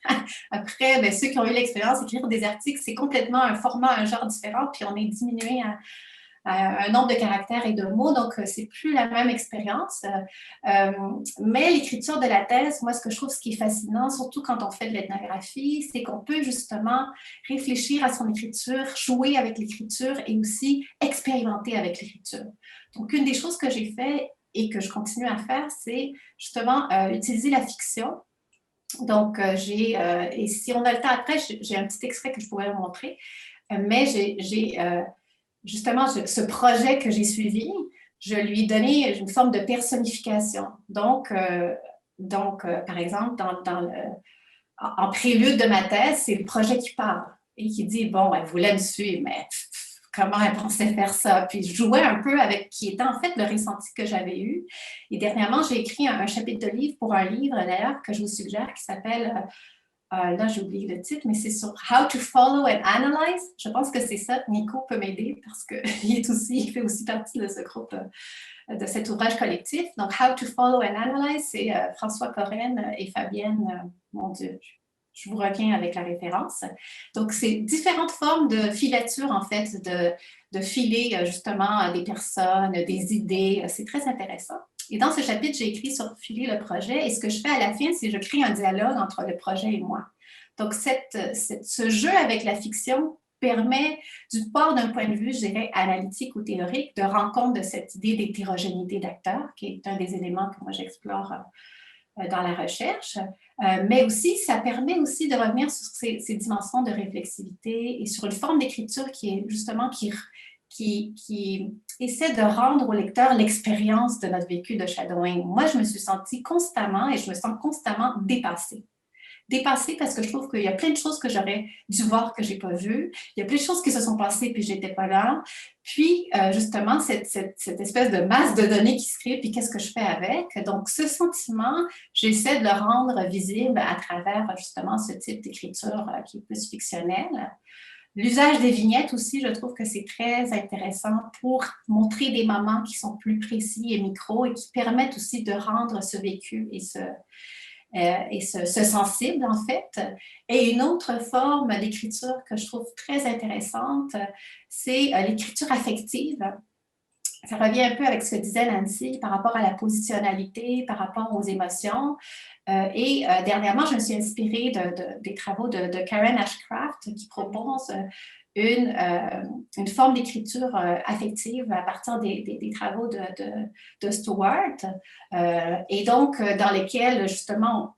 Après, ceux qui ont eu l'expérience d'écrire des articles, c'est complètement un format, un genre différent, puis on est diminué à un nombre de caractères et de mots, donc c'est plus la même expérience. Mais l'écriture de la thèse, moi, ce qui est fascinant, surtout quand on fait de l'ethnographie, c'est qu'on peut justement réfléchir à son écriture, jouer avec l'écriture et aussi expérimenter avec l'écriture. Donc, une des choses que j'ai fait et que je continue à faire, c'est justement utiliser la fiction. Donc, et si on a le temps après, j'ai un petit extrait que je pourrais vous montrer, mais j'ai justement, ce projet que j'ai suivi, je lui ai donné une forme de personnification. Donc par exemple, en prélude de ma thèse, c'est le projet qui parle et qui dit, bon, elle voulait me suivre, mais comment elle pensait faire ça? Puis je jouais un peu avec qui était en fait le ressenti que j'avais eu. Et dernièrement, j'ai écrit un chapitre de livre pour un livre, d'ailleurs, que je vous suggère, qui s'appelle... là, j'ai oublié le titre, mais c'est sur How to Follow and Analyze. Je pense que c'est ça. Nico peut m'aider parce qu'il il fait aussi partie de ce groupe de cet ouvrage collectif. Donc, How to Follow and Analyze, c'est François Corrène et Fabienne, mon Dieu, je vous reviens avec la référence. Donc, c'est différentes formes de filature, en fait, de filer justement des personnes, des idées. C'est très intéressant. Et dans ce chapitre, j'ai écrit sur filer le projet. Et ce que je fais à la fin, c'est que je crée un dialogue entre le projet et moi. Donc, ce jeu avec la fiction permet, du port d'un point de vue, je dirais, analytique ou théorique, de rendre compte de cette idée d'hétérogénéité d'acteurs, qui est un des éléments que moi j'explore dans la recherche, mais aussi, ça permet aussi de revenir sur ces dimensions de réflexivité et sur une forme d'écriture qui est justement qui essaie de rendre au lecteur l'expérience de notre vécu de shadowing. Moi, je me suis sentie constamment et je me sens constamment dépassée. Dépassée parce que je trouve qu'il y a plein de choses que j'aurais dû voir que je n'ai pas vues. Il y a plein de choses qui se sont passées puis je n'étais pas là. Puis, justement, cette espèce de masse de données qui se crée, puis qu'est-ce que je fais avec? Donc, ce sentiment, j'essaie de le rendre visible à travers, justement, ce type d'écriture qui est plus fictionnelle. L'usage des vignettes aussi, je trouve que c'est très intéressant pour montrer des moments qui sont plus précis et micro et qui permettent aussi de rendre ce vécu et ce sensible, en fait. Et une autre forme d'écriture que je trouve très intéressante, c'est l'écriture affective. Ça revient un peu avec ce que disait Nancy par rapport à la positionnalité, par rapport aux émotions. Dernièrement, je me suis inspirée des travaux de Karen Ashcraft qui propose une forme d'écriture affective à partir des travaux de Stewart, et donc dans lesquels, justement,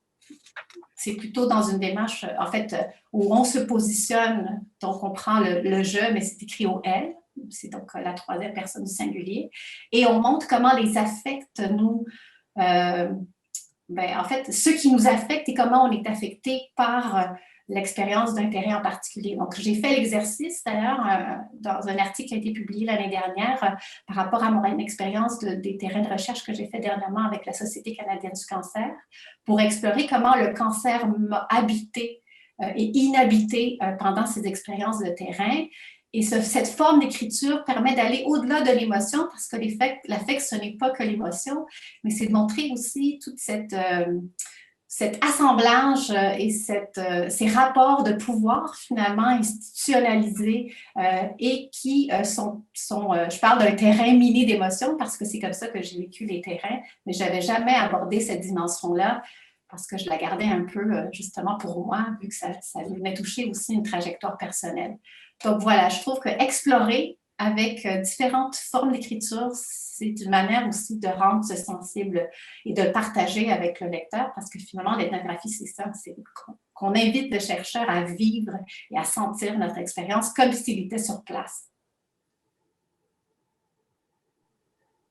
c'est plutôt dans une démarche, en fait, où on se positionne, donc on prend le je, mais c'est écrit au elle, c'est donc la troisième personne du singulier, et on montre comment les affects nous... en fait, ce qui nous affecte et comment on est affecté par l'expérience d'un terrain en particulier. Donc, j'ai fait l'exercice, d'ailleurs, dans un article qui a été publié l'année dernière par rapport à mon expérience des terrains de recherche que j'ai fait dernièrement avec la Société canadienne du cancer, pour explorer comment le cancer m'a habité et inhabité pendant ces expériences de terrain. Et cette forme d'écriture permet d'aller au-delà de l'émotion, parce que l'affect, ce n'est pas que l'émotion, mais c'est de montrer aussi toute cet assemblage et ces rapports de pouvoir finalement institutionnalisés et qui je parle d'un terrain miné d'émotions parce que c'est comme ça que j'ai vécu les terrains, mais je n'avais jamais abordé cette dimension-là parce que je la gardais un peu justement pour moi, vu que ça venait toucher aussi une trajectoire personnelle. Donc voilà, je trouve qu'explorer avec différentes formes d'écriture, c'est une manière aussi de rendre ce sensible et de le partager avec le lecteur, parce que finalement, l'ethnographie, c'est ça, c'est qu'on invite le chercheur à vivre et à sentir notre expérience comme s'il était sur place.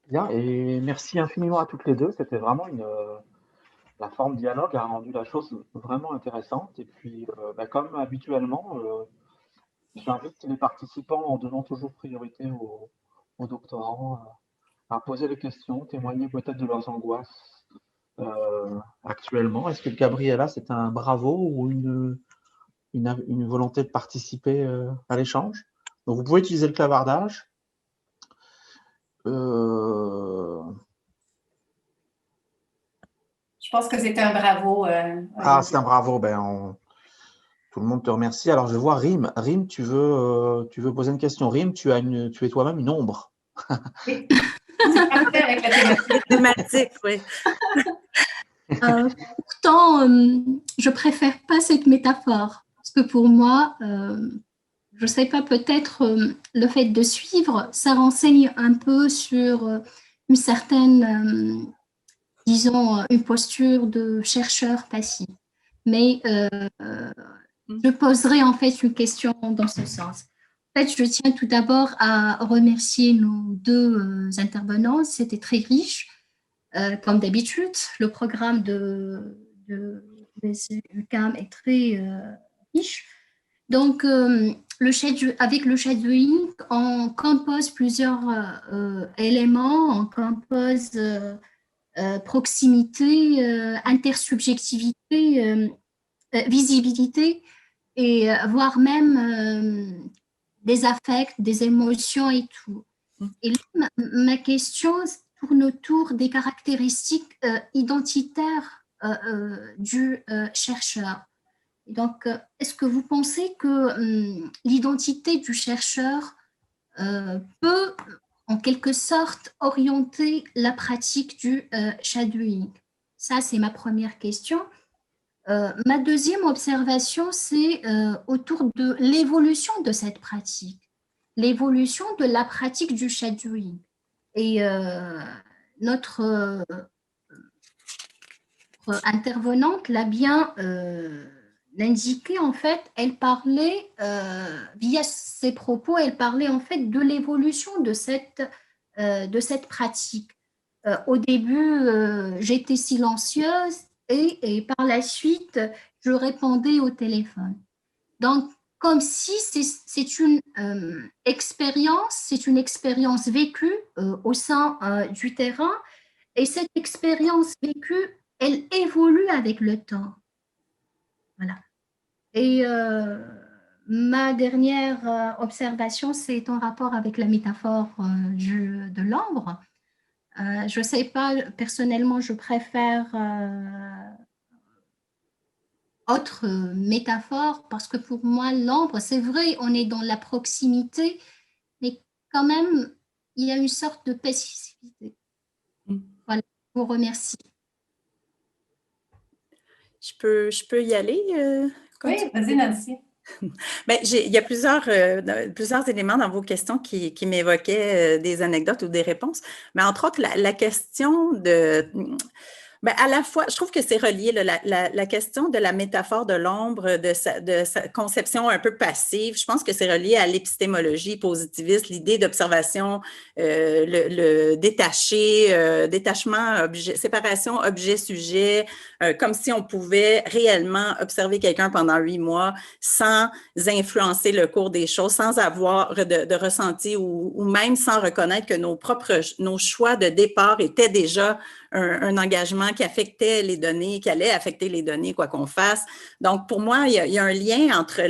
Bien, et merci infiniment à toutes les deux. C'était vraiment la forme dialogue a rendu la chose vraiment intéressante. Et puis, comme habituellement, j'invite les participants en donnant toujours priorité aux doctorants à poser des questions, témoigner peut-être de leurs angoisses actuellement. Est-ce que Gabriella, c'est un bravo ou une volonté de participer à l'échange? Donc, vous pouvez utiliser le clavardage. Je pense que c'était un bravo. C'est un bravo. Tout le monde te remercie. Alors, je vois Rim. Rim, tu veux poser une question. Rim, tu es toi-même une ombre. Oui. C'est parfait avec la thématique, oui. Pourtant, je préfère pas cette métaphore. Parce que pour moi, je sais pas, peut-être le fait de suivre, ça renseigne un peu sur une certaine, disons, une posture de chercheur passif. Mais je poserai en fait une question dans ce sens. En fait, je tiens tout d'abord à remercier nos deux intervenants. C'était très riche. Comme d'habitude, le programme de UQAM est très riche. Donc, avec le shadowing, on compose plusieurs éléments, on compose proximité, intersubjectivité, visibilité, et voire même des affects, des émotions et tout. Et là, ma question tourne autour des caractéristiques identitaires du chercheur. Donc, est-ce que vous pensez que l'identité du chercheur peut, en quelque sorte, orienter la pratique du shadowing? Ça, c'est ma première question. Ma deuxième observation, c'est autour de l'évolution de cette pratique, l'évolution de la pratique du shadowing. Et notre intervenante l'a bien indiqué, en fait, elle parlait, via ses propos, elle parlait en fait de l'évolution de cette pratique. Au début, j'étais silencieuse et par la suite, je répondais au téléphone. Donc, comme si c'est une expérience vécue au sein du terrain, et cette expérience vécue, elle évolue avec le temps. Voilà. Et ma dernière observation, c'est en rapport avec la métaphore de l'ombre. Je ne sais pas, personnellement, je préfère autre métaphore parce que pour moi, l'ombre, c'est vrai, on est dans la proximité, mais quand même, il y a une sorte de passivité. Voilà, je vous remercie. Je peux y aller? Oui, vas-y, Nancy. Bien, il y a plusieurs éléments dans vos questions qui m'évoquaient des anecdotes ou des réponses. Mais entre autres, la question de... Bien, à la fois, je trouve que c'est relié, là, la question de la métaphore de l'ombre, de sa conception un peu passive. Je pense que c'est relié à l'épistémologie positiviste, l'idée d'observation, le détachement, séparation objet-sujet, comme si on pouvait réellement observer quelqu'un pendant 8 mois sans influencer le cours des choses, sans avoir de ressenti ou même sans reconnaître que nos choix de départ étaient déjà un engagement qui affectait les données, qui allait affecter les données, quoi qu'on fasse. Donc, pour moi, il y a un lien entre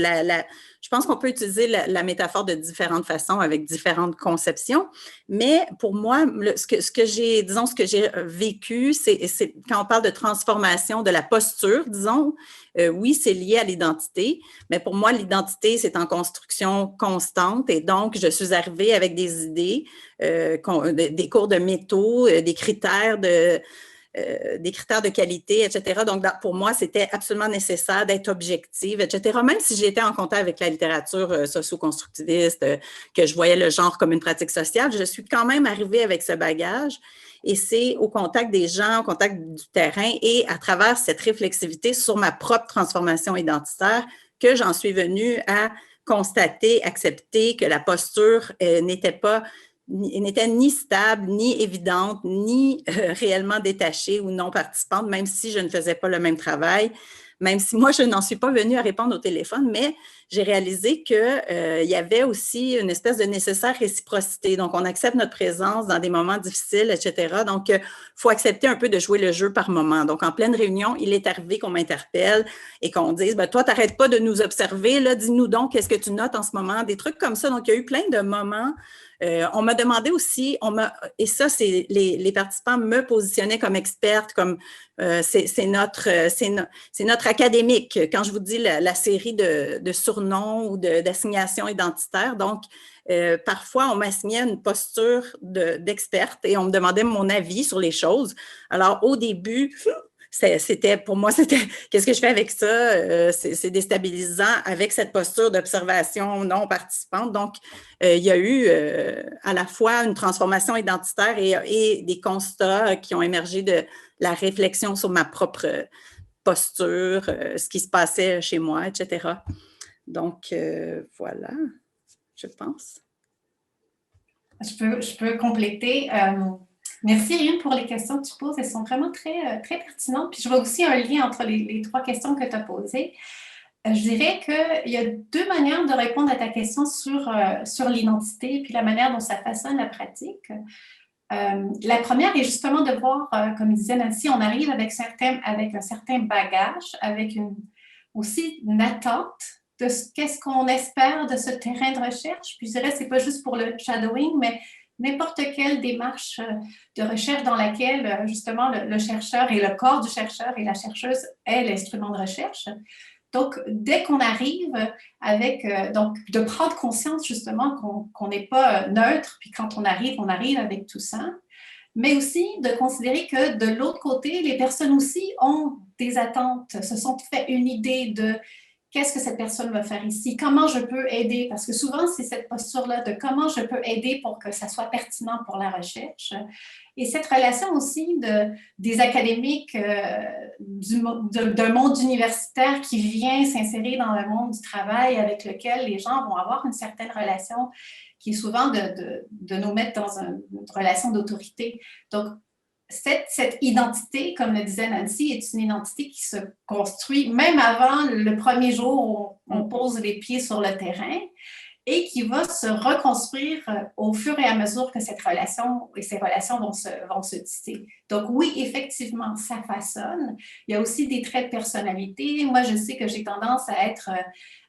je pense qu'on peut utiliser la métaphore de différentes façons avec différentes conceptions, mais pour moi, ce que j'ai vécu, c'est quand on parle de transformation de la posture, disons, oui, c'est lié à l'identité, mais pour moi, l'identité, c'est en construction constante et donc, je suis arrivée avec des idées, des cours de métaux, des critères de qualité, etc. Donc, pour moi, c'était absolument nécessaire d'être objective, etc. Même si j'étais en contact avec la littérature socio-constructiviste, que je voyais le genre comme une pratique sociale, je suis quand même arrivée avec ce bagage. Et c'est au contact des gens, au contact du terrain et à travers cette réflexivité sur ma propre transformation identitaire que j'en suis venue à constater, accepter que la posture n'était ni stable, ni évidente, ni réellement détachée ou non participante, même si je ne faisais pas le même travail, même si moi, je n'en suis pas venue à répondre au téléphone, mais j'ai réalisé qu'il y avait aussi une espèce de nécessaire réciprocité. Donc, on accepte notre présence dans des moments difficiles, etc. Donc, il faut accepter un peu de jouer le jeu par moment. Donc, en pleine réunion, il est arrivé qu'on m'interpelle et qu'on dise, ben, toi, tu n'arrêtes pas de nous observer, là, dis-nous donc, qu'est-ce que tu notes en ce moment? Des trucs comme ça. Donc, il y a eu plein de moments. On m'a demandé aussi, et ça, c'est les participants me positionnaient comme experte, comme c'est notre académique. Quand je vous dis la série de surnoms ou d'assignations identitaires, donc parfois on m'assignait une posture d'experte et on me demandait mon avis sur les choses. Alors au début, pour moi, qu'est-ce que je fais avec ça? C'est déstabilisant avec cette posture d'observation non participante. Donc, il y a eu à la fois une transformation identitaire et des constats qui ont émergé de la réflexion sur ma propre posture, ce qui se passait chez moi, etc. Donc, voilà, je pense. Je peux compléter. Merci, Irine, pour les questions que tu poses. Elles sont vraiment très, très pertinentes. Puis je vois aussi un lien entre les 3 questions que tu as posées. Je dirais qu'il y a 2 manières de répondre à ta question sur l'identité puis la manière dont ça façonne la pratique. La première est justement de voir, comme disait Nancy, on arrive avec un certain bagage, avec aussi une attente de qu'est-ce qu'on espère de ce terrain de recherche. Puis je dirais, ce n'est pas juste pour le shadowing, mais n'importe quelle démarche de recherche dans laquelle, justement, le chercheur et le corps du chercheur et la chercheuse est l'instrument de recherche. Donc, dès qu'on arrive avec, donc, de prendre conscience, justement, qu'on n'est pas neutre, puis quand on arrive avec tout ça, mais aussi de considérer que de l'autre côté, les personnes aussi ont des attentes, se sont fait une idée de qu'est-ce que cette personne va faire ici, comment je peux aider, parce que souvent, c'est cette posture-là de comment je peux aider pour que ça soit pertinent pour la recherche. Et cette relation aussi des académiques d'un monde universitaire qui vient s'insérer dans le monde du travail avec lequel les gens vont avoir une certaine relation qui est souvent de nous mettre dans une relation d'autorité. Donc, cette identité, comme le disait Nancy, est une identité qui se construit même avant le premier jour où on pose les pieds sur le terrain et qui va se reconstruire au fur et à mesure que cette relation et ces relations vont se tisser. Donc oui, effectivement, ça façonne. Il y a aussi des traits de personnalité. Moi, je sais que j'ai tendance à être...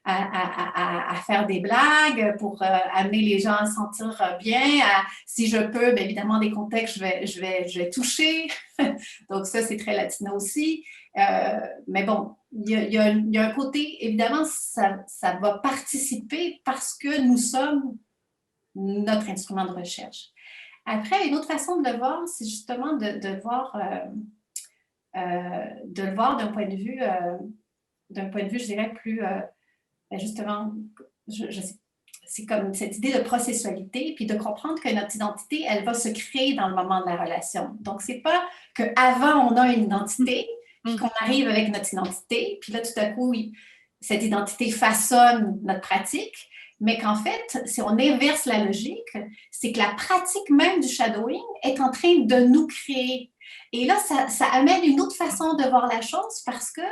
à faire des blagues pour amener les gens à se sentir bien. Si je peux, bien évidemment, des contextes, je vais toucher. Donc ça, c'est très latino aussi. Mais bon, il y a un côté, évidemment, ça va participer parce que nous sommes notre instrument de recherche. Après, une autre façon de le voir, c'est justement de le voir d'un point de vue, je dirais, plus... justement, c'est comme cette idée de processualité, puis de comprendre que notre identité, elle va se créer dans le moment de la relation. Donc, c'est pas qu'avant, on a une identité, puis qu'on arrive avec notre identité, puis là, tout à coup, cette identité façonne notre pratique, mais qu'en fait, si on inverse la logique, c'est que la pratique même du shadowing est en train de nous créer. Et là, ça amène une autre façon de voir la chose parce que,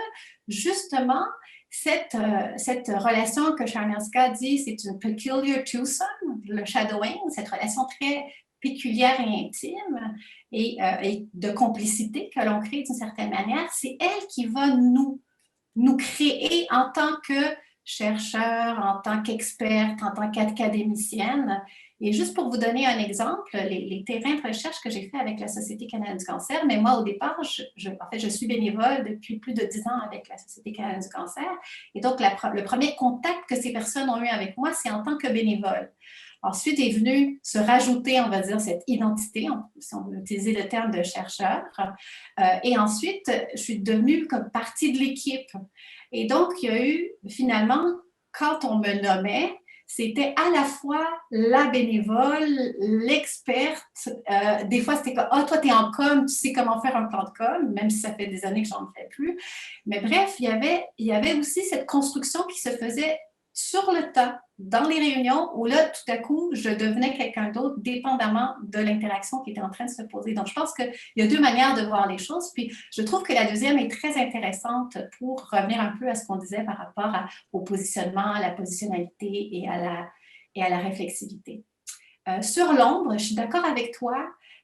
justement, cette relation que Charnianska dit, c'est une peculiar twosome, le shadowing, cette relation très péculière et intime et de complicité que l'on crée d'une certaine manière, c'est elle qui va nous créer en tant que chercheur, en tant qu'experte, en tant qu'académicienne. Et juste pour vous donner un exemple, les terrains de recherche que j'ai fait avec la Société canadienne du cancer, mais moi, au départ, je suis bénévole depuis plus de 10 ans avec la Société canadienne du cancer. Et donc, le premier contact que ces personnes ont eu avec moi, c'est en tant que bénévole. Ensuite est venu se rajouter, on va dire, cette identité, si on veut utiliser le terme de chercheur. Et ensuite, je suis devenue comme partie de l'équipe. Et donc, il y a eu, finalement, quand on me nommait, c'était à la fois la bénévole, l'experte. Des fois, c'était comme « Ah, toi, tu es en com, tu sais comment faire un plan de com », même si ça fait des années que j'en fais plus. Mais bref, il y avait aussi cette construction qui se faisait sur le tas, dans les réunions, où là, tout à coup, je devenais quelqu'un d'autre, dépendamment de l'interaction qui était en train de se poser. Donc, je pense qu'il y a deux manières de voir les choses. Puis, je trouve que la deuxième est très intéressante pour revenir un peu à ce qu'on disait par rapport au positionnement, à la positionnalité et à la réflexivité. Sur l'ombre, je suis d'accord avec toi.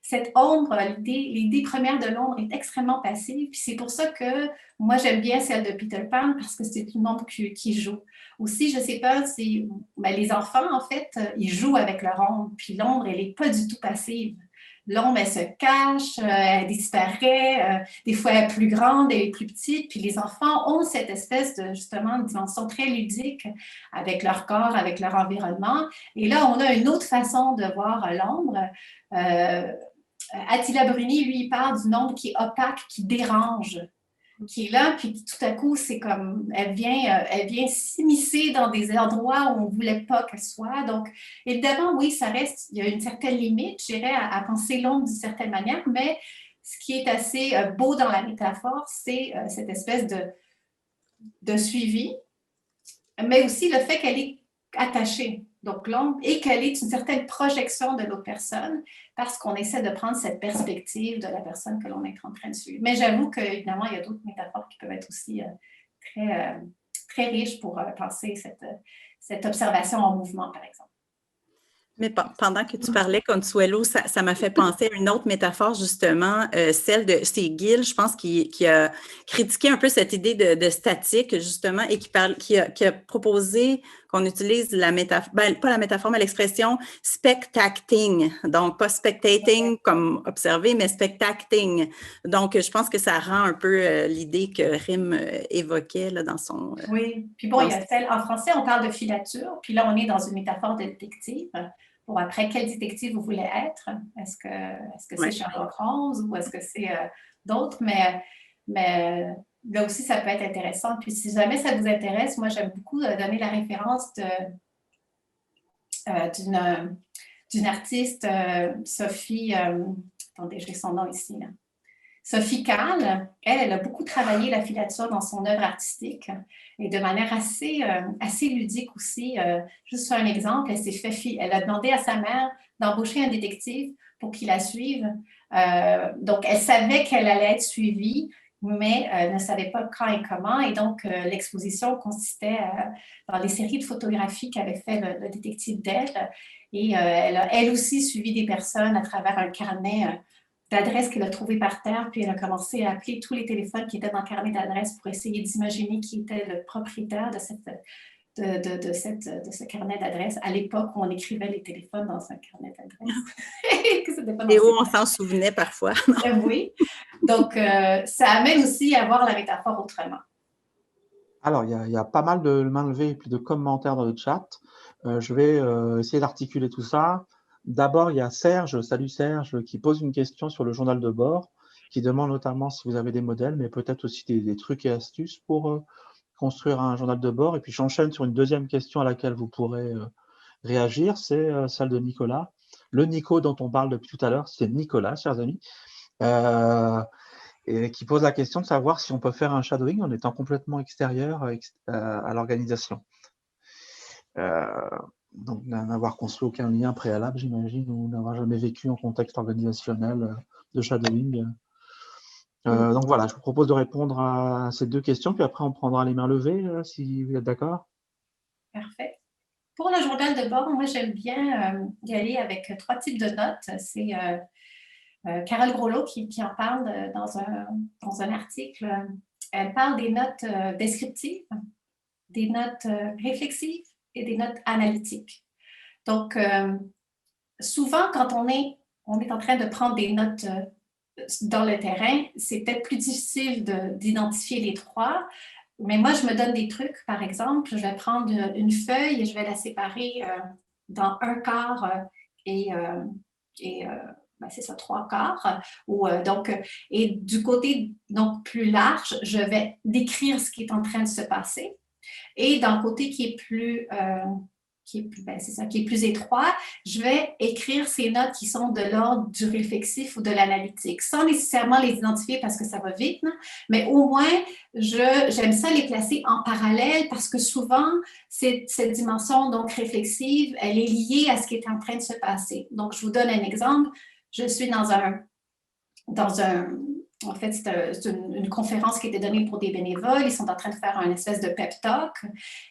Cette ombre, l'idée première de l'ombre est extrêmement passive. Puis c'est pour ça que moi, j'aime bien celle de Peter Pan parce que c'est une ombre qui joue. Aussi, je ne sais pas si les enfants, en fait, ils jouent avec leur ombre. Puis l'ombre, elle n'est pas du tout passive. L'ombre, elle se cache, elle disparaît. Des fois, elle est plus grande, elle est plus petite. Puis les enfants ont cette espèce de, justement, de dimension très ludique avec leur corps, avec leur environnement. Et là, on a une autre façon de voir l'ombre. Attila Bruni, lui, il parle d'une ombre qui est opaque, qui dérange, qui est là, puis tout à coup, c'est comme, elle vient s'immiscer dans des endroits où on ne voulait pas qu'elle soit. Donc, évidemment, oui, ça reste, il y a une certaine limite, je dirais, à penser l'ombre d'une certaine manière, mais ce qui est assez beau dans la métaphore, c'est cette espèce de suivi, mais aussi le fait qu'elle est attachée. Donc, l'ombre, et qu'elle est une certaine projection de l'autre personne parce qu'on essaie de prendre cette perspective de la personne que l'on est en train de suivre. Mais j'avoue qu'évidemment, il y a d'autres métaphores qui peuvent être aussi très, très riches pour penser cette observation en mouvement, par exemple. Mais pendant que tu parlais, Consuelo, ça m'a fait penser à une autre métaphore, justement, celle de Gill, je pense, qui a critiqué un peu cette idée de statique, justement, et qui a proposé qu'on utilise la métaphore, pas la métaphore, mais l'expression spectacting. Donc, pas spectating comme observer, mais spectacting. Donc, je pense que ça rend un peu l'idée que Rim évoquait là, dans son... Oui, puis bon, il y a celle, en français, on parle de filature, puis là, on est dans une métaphore de détective. Bon, après, quel détective vous voulez être? Est-ce que c'est Sherlock Holmes ou est-ce que c'est d'autres? Mais là aussi, ça peut être intéressant. Puis si jamais ça vous intéresse, moi, j'aime beaucoup donner la référence d'une artiste, Sophie, attendez, j'ai son nom ici, là. Sophie Calle, elle a beaucoup travaillé la filature dans son œuvre artistique et de manière assez ludique aussi. Juste sur un exemple, elle a demandé à sa mère d'embaucher un détective pour qu'il la suive. Donc, elle savait qu'elle allait être suivie, mais elle ne savait pas quand et comment. Et donc, l'exposition consistait dans les séries de photographies qu'avait fait le détective d'elle. Et elle a, elle aussi, suivi des personnes à travers un carnet d'adresses qu'elle a trouvé par terre, puis elle a commencé à appeler tous les téléphones qui étaient dans le carnet d'adresses pour essayer d'imaginer qui était le propriétaire de ce carnet d'adresses à l'époque où on écrivait les téléphones dans un carnet d'adresses. Et où on s'en souvenait parfois. Oui. Donc, ça amène aussi à voir la métaphore autrement. Alors, il y a pas mal de mains levées et puis de commentaires dans le chat. Je vais essayer d'articuler tout ça. D'abord, il y a Serge, salut Serge, qui pose une question sur le journal de bord, qui demande notamment si vous avez des modèles, mais peut-être aussi des trucs et astuces pour construire un journal de bord. Et puis, j'enchaîne sur une deuxième question à laquelle vous pourrez réagir, c'est celle de Nicolas. Le Nico dont on parle depuis tout à l'heure, c'est Nicolas, chers amis, et qui pose la question de savoir si on peut faire un shadowing en étant complètement extérieur à l'organisation. Donc, n'avoir construit aucun lien préalable, j'imagine, ou n'avoir jamais vécu en contexte organisationnel de shadowing. Donc voilà, je vous propose de répondre à ces deux questions, puis après on prendra les mains levées, si vous êtes d'accord. Parfait. Pour le journal de bord, moi j'aime bien y aller avec 3 types de notes. C'est Carole Groslo qui en parle dans un article. Elle parle des notes descriptives, des notes réflexives et des notes analytiques. Donc, souvent, quand on est en train de prendre des notes dans le terrain, c'est peut-être plus difficile d'identifier les 3, mais moi, je me donne des trucs. Par exemple, je vais prendre une feuille et je vais la séparer dans 1/4 et c'est ça, 3/4. Et du côté donc, plus large, je vais décrire ce qui est en train de se passer. Et dans le côté qui est plus étroit, je vais écrire ces notes qui sont de l'ordre du réflexif ou de l'analytique, sans nécessairement les identifier parce que ça va vite, non? Mais au moins, j'aime ça les placer en parallèle parce que souvent, cette dimension donc réflexive, elle est liée à ce qui est en train de se passer. Donc, je vous donne un exemple. Je suis en fait, c'est une conférence qui était donnée pour des bénévoles. Ils sont en train de faire un espèce de pep talk.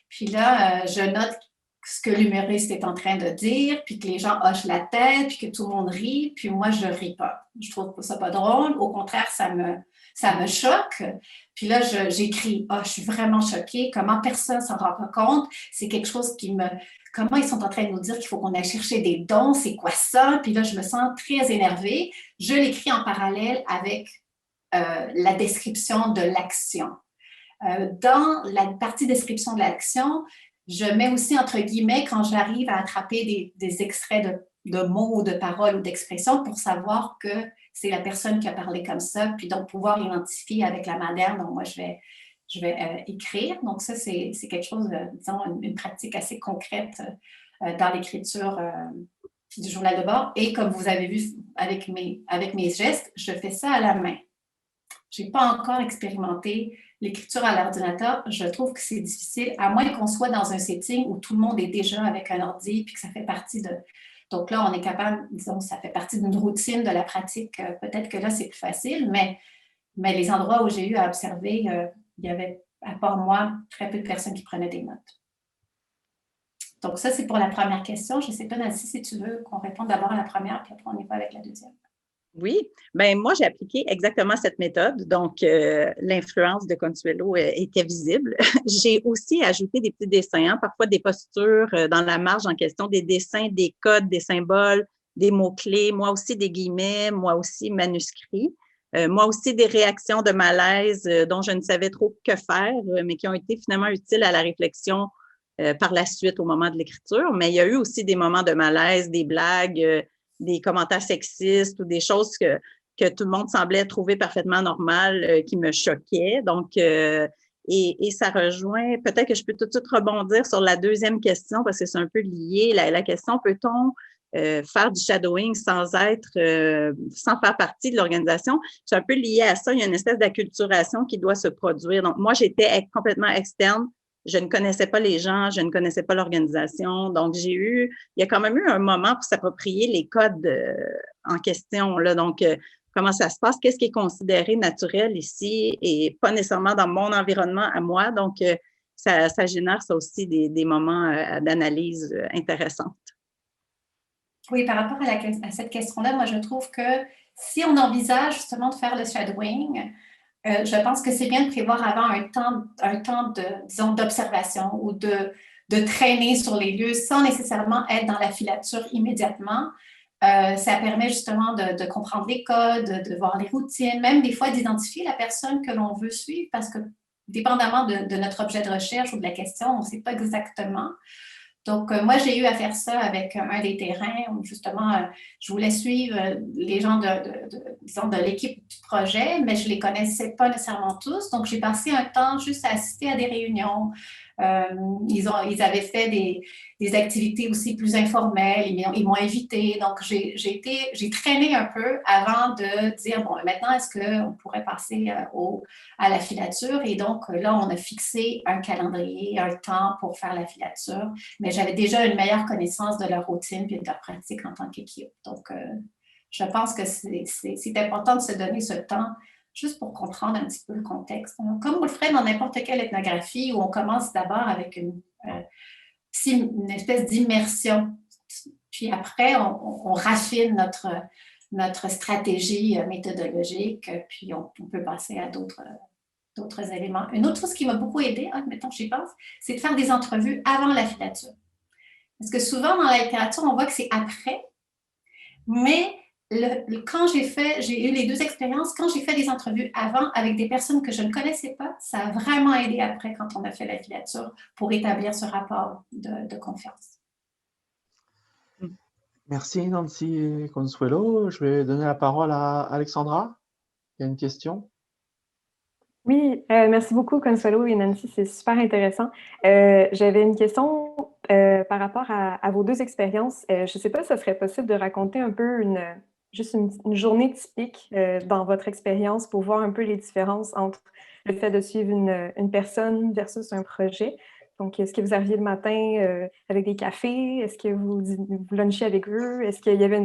Puis là, je note ce que l'humoriste est en train de dire, puis que les gens hochent la tête, puis que tout le monde rit, puis moi, je ris pas. Je trouve ça pas drôle. Au contraire, ça me choque. Puis là, j'écris « Ah, je suis vraiment choquée. Comment personne s'en rend pas compte? C'est quelque chose qui me... Comment ils sont en train de nous dire qu'il faut qu'on aille chercher des dons? C'est quoi ça? » Puis là, je me sens très énervée. Je l'écris en parallèle avec la description de l'action. Dans la partie description de l'action, je mets aussi entre guillemets quand j'arrive à attraper des extraits de mots ou de paroles ou d'expressions pour savoir que c'est la personne qui a parlé comme ça, puis donc pouvoir identifier avec la moderne. Donc moi, je vais écrire. Donc ça, c'est quelque chose, disons, une pratique assez concrète dans l'écriture du journal de bord. Et comme vous avez vu avec mes gestes, je fais ça à la main. Je n'ai pas encore expérimenté l'écriture à l'ordinateur. Je trouve que c'est difficile, à moins qu'on soit dans un setting où tout le monde est déjà avec un ordi puis que ça fait partie de... Donc là, on est capable, disons, ça fait partie d'une routine de la pratique. Peut-être que là, c'est plus facile, mais les endroits où j'ai eu à observer, il y avait, à part moi, très peu de personnes qui prenaient des notes. Donc ça, c'est pour la première question. Je ne sais pas, Nancy, si tu veux qu'on réponde d'abord à la première, puis après on y va avec la deuxième. Oui, ben moi, j'ai appliqué exactement cette méthode. Donc, l'influence de Consuelo était visible. J'ai aussi ajouté des petits dessins, hein, parfois des postures dans la marge en question, des dessins, des codes, des symboles, des mots-clés, moi aussi des guillemets, moi aussi manuscrits, moi aussi des réactions de malaise dont je ne savais trop que faire, mais qui ont été finalement utiles à la réflexion par la suite au moment de l'écriture. Mais il y a eu aussi des moments de malaise, des blagues, des commentaires sexistes ou des choses que tout le monde semblait trouver parfaitement normales, qui me choquaient. Donc, et ça rejoint, peut-être que je peux tout de suite rebondir sur la deuxième question parce que c'est un peu lié. La question, peut-on faire du shadowing sans faire partie de l'organisation? C'est un peu lié à ça. Il y a une espèce d'acculturation qui doit se produire. Donc, moi, j'étais complètement externe. Je ne connaissais pas les gens, je ne connaissais pas l'organisation. Donc, il y a quand même eu un moment pour s'approprier les codes en question, là. Donc, comment ça se passe? Qu'est-ce qui est considéré naturel ici et pas nécessairement dans mon environnement à moi? Donc, ça génère ça aussi des moments d'analyse intéressants. Oui, par rapport à cette question-là, moi, je trouve que si on envisage justement de faire le shadowing, je pense que c'est bien de prévoir avant un temps disons, d'observation ou de traîner sur les lieux sans nécessairement être dans la filature immédiatement. Ça permet justement de comprendre les codes, de voir les routines, même des fois d'identifier la personne que l'on veut suivre parce que dépendamment de notre objet de recherche ou de la question, on ne sait pas exactement. Donc, moi, j'ai eu à faire ça avec un des terrains où, justement, je voulais suivre les gens disons, de l'équipe du projet, mais je ne les connaissais pas nécessairement tous. Donc, j'ai passé un temps juste à assister à des réunions. Ils avaient fait des activités aussi plus informelles. Ils m'ont invité. Donc, j'ai traîné un peu avant de dire, bon, maintenant, est-ce qu'on pourrait passer à la filature? Et donc, là, on a fixé un calendrier, un temps pour faire la filature. Mais j'avais déjà une meilleure connaissance de leur routine et de leur pratique en tant qu'équipe. Donc, je pense que c'est important de se donner ce temps juste pour comprendre un petit peu le contexte. Comme on le ferait dans n'importe quelle ethnographie où on commence d'abord avec une espèce d'immersion. Puis après, on raffine notre stratégie méthodologique, puis on peut passer à d'autres éléments. Une autre chose qui m'a beaucoup aidée, mettons que j'y pense, c'est de faire des entrevues avant la filature. Parce que souvent, dans la littérature, on voit que c'est après, mais quand j'ai eu les deux expériences, quand j'ai fait des entrevues avant avec des personnes que je ne connaissais pas, ça a vraiment aidé après quand on a fait la filature pour établir ce rapport de confiance. Merci Nancy Consuelo. Je vais donner la parole à Alexandra. Il y a une question? Oui, merci beaucoup Consuelo et Nancy, c'est super intéressant. J'avais une question par rapport à vos deux expériences. Je ne sais pas si ce serait possible de raconter un peu juste une journée typique dans votre expérience pour voir un peu les différences entre le fait de suivre une personne versus un projet. Donc, est-ce que vous arriviez le matin avec des cafés? Est-ce que vous lunchiez avec eux? Est-ce qu'il y avait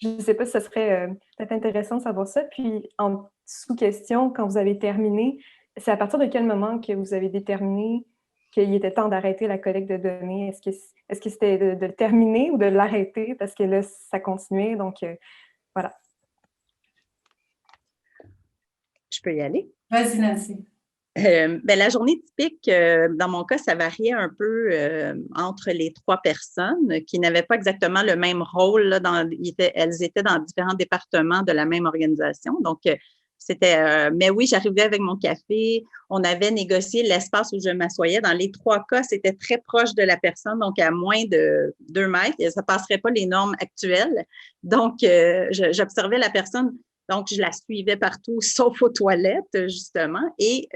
je ne sais pas si ce serait peut-être intéressant de savoir ça. Puis, en sous-question, quand vous avez terminé, c'est à partir de quel moment que vous avez déterminé qu'il était temps d'arrêter la collecte de données? Est-ce que c'était de le terminer ou de l'arrêter? Parce que là, ça continuait. Donc, voilà. Je peux y aller? Vas-y, Nancy. La journée typique, dans mon cas, ça variait un peu entre les trois personnes qui n'avaient pas exactement le même rôle. Là, elles étaient dans différents départements de la même organisation. Donc, mais oui, j'arrivais avec mon café. On avait négocié l'espace où je m'assoyais. Dans les trois cas, c'était très proche de la personne, donc à moins de 2 mètres. Ça ne passerait pas les normes actuelles. Donc, j'observais la personne. Donc, je la suivais partout, sauf aux toilettes, justement. Et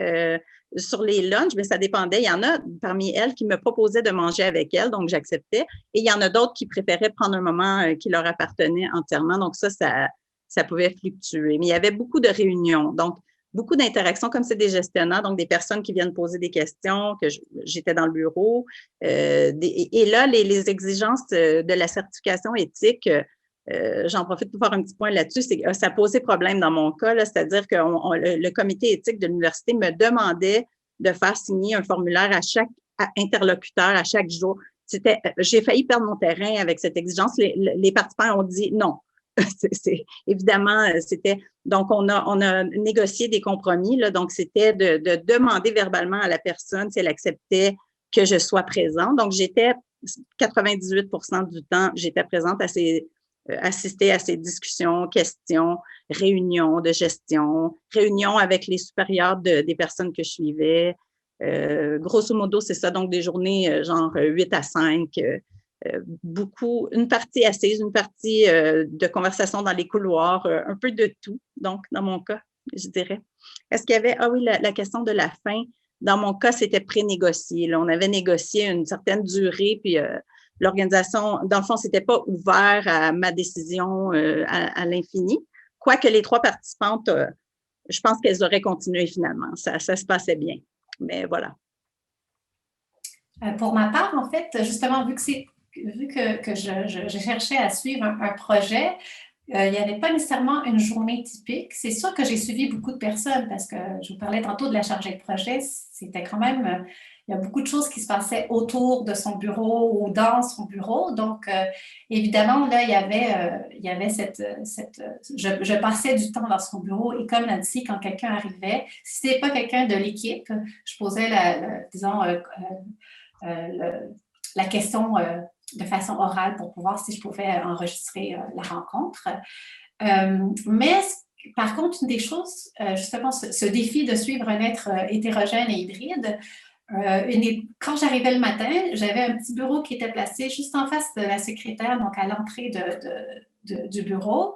sur les lunchs, ça dépendait. Il y en a parmi elles qui me proposaient de manger avec elles, donc j'acceptais. Et il y en a d'autres qui préféraient prendre un moment qui leur appartenait entièrement. Donc, ça pouvait fluctuer. Mais il y avait beaucoup de réunions. Donc, beaucoup d'interactions, comme c'est des gestionnaires, donc des personnes qui viennent poser des questions, que j'étais dans le bureau. Et là, les exigences de la certification éthique, j'en profite pour faire un petit point là-dessus, c'est que ça posait problème dans mon cas, c'est-à-dire que le comité éthique de l'université me demandait de faire signer un formulaire à chaque interlocuteur, à chaque jour. J'ai failli perdre mon terrain avec cette exigence. Les participants ont dit non. Évidemment, c'était... Donc, on a négocié des compromis, là, donc c'était de demander verbalement à la personne si elle acceptait que je sois présente. Donc, 98% du temps, j'étais présente à assister à ces discussions, questions, réunions de gestion, réunions avec les supérieurs des personnes que je suivais. Grosso modo, c'est ça, donc des journées genre 8 à 5, beaucoup, une partie assise, une partie de conversation dans les couloirs, un peu de tout, donc dans mon cas, je dirais. Est-ce qu'il y avait, ah oui, la question de la fin, dans mon cas, c'était pré-négocié, là, on avait négocié une certaine durée, puis l'organisation, dans le fond, c'était pas ouvert à ma décision à l'infini, quoique les 3 participantes, je pense qu'elles auraient continué finalement, ça se passait bien, mais voilà. Pour ma part, en fait, justement, vu que je cherchais à suivre un projet, il n'y avait pas nécessairement une journée typique. C'est sûr que j'ai suivi beaucoup de personnes parce que je vous parlais tantôt de la chargée de projet. C'était quand même, il y a beaucoup de choses qui se passaient autour de son bureau ou dans son bureau. Donc, évidemment, là, il y avait je passais du temps dans son bureau et comme Nancy, quand quelqu'un arrivait, si ce n'était pas quelqu'un de l'équipe, je posais la question de façon orale pour pouvoir si je pouvais enregistrer la rencontre. Mais par contre, une des choses, justement, ce défi de suivre un être hétérogène et hybride, quand j'arrivais le matin, j'avais un petit bureau qui était placé juste en face de la secrétaire, donc à l'entrée du bureau.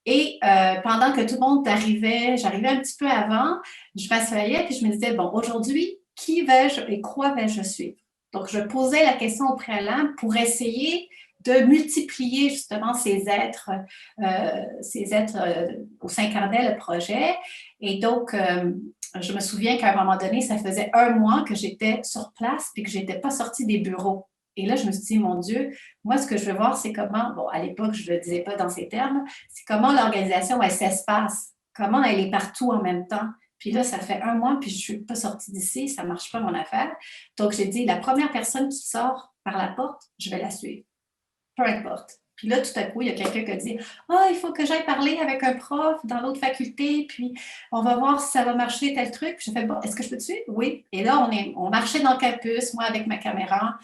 Et pendant que tout le monde j'arrivais un petit peu avant, je m'asseyais et je me disais, bon, aujourd'hui, qui vais-je et quoi vais-je suivre? Donc, je posais la question au préalable pour essayer de multiplier justement ces êtres où s'incarnait le projet. Et donc, je me souviens qu'à un moment donné, ça faisait 1 mois que j'étais sur place et que je n'étais pas sortie des bureaux. Et là, je me suis dit, mon Dieu, moi, ce que je veux voir, c'est comment, bon, à l'époque, je ne le disais pas dans ces termes, c'est comment l'organisation, elle s'espace, comment elle est partout en même temps. Puis là, ça fait 1 mois, puis je ne suis pas sortie d'ici, ça ne marche pas mon affaire. Donc, j'ai dit, la première personne qui sort par la porte, je vais la suivre. Peu importe. Puis là, tout à coup, il y a quelqu'un qui a dit « Ah, il faut que j'aille parler avec un prof dans l'autre faculté, puis on va voir si ça va marcher, tel truc. » Puis je fais « Bon, est-ce que je peux te suivre? » Oui. Et là, on marchait dans le campus, moi avec ma caméra.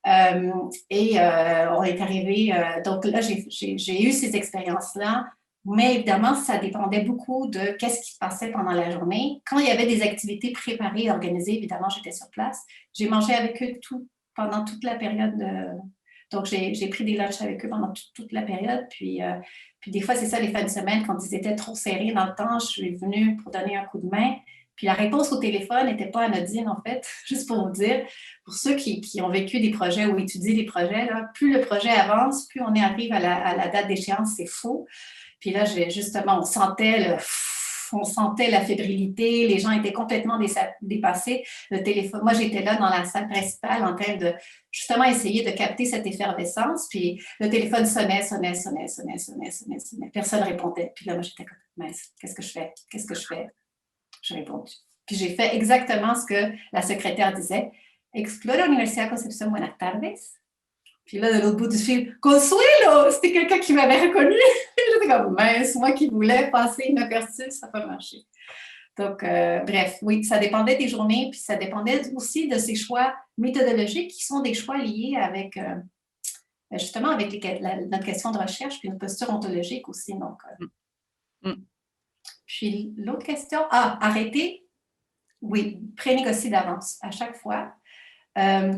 On est arrivé. Donc là, j'ai eu ces expériences-là. Mais évidemment, ça dépendait beaucoup de qu'est-ce qui se passait pendant la journée. Quand il y avait des activités préparées, organisées, évidemment, j'étais sur place. J'ai mangé avec eux pendant toute la période. Donc, j'ai pris des lunchs avec eux pendant toute la période. Puis des fois, c'est ça, les fins de semaine, quand ils étaient trop serrés dans le temps, je suis venue pour donner un coup de main. Puis la réponse au téléphone n'était pas anodine, en fait, juste pour vous dire. Pour ceux qui ont vécu des projets ou étudié des projets, là, plus le projet avance, plus on arrive à la date d'échéance, c'est faux. Puis là, justement, on sentait la fébrilité, les gens étaient complètement dépassés. Le téléphone, moi, j'étais là dans la salle principale en train de justement essayer de capter cette effervescence. Puis le téléphone sonnait. Personne ne répondait. Puis là, moi, j'étais comme, mince, qu'est-ce que je fais? J'ai répondu. Puis j'ai fait exactement ce que la secrétaire disait. Explora Universidad Concepción, buenas tardes. Puis là, de l'autre bout du fil, Consuelo! C'était quelqu'un qui m'avait reconnu. J'étais comme, mince, moi qui voulais passer inaperçu, ça n'a pas marché. Donc, bref, oui, ça dépendait des journées, puis ça dépendait aussi de ces choix méthodologiques qui sont des choix liés avec, justement, avec notre question de recherche, puis une posture ontologique aussi. Donc, Puis l'autre question, arrêter? Oui, pré-négocier d'avance à chaque fois.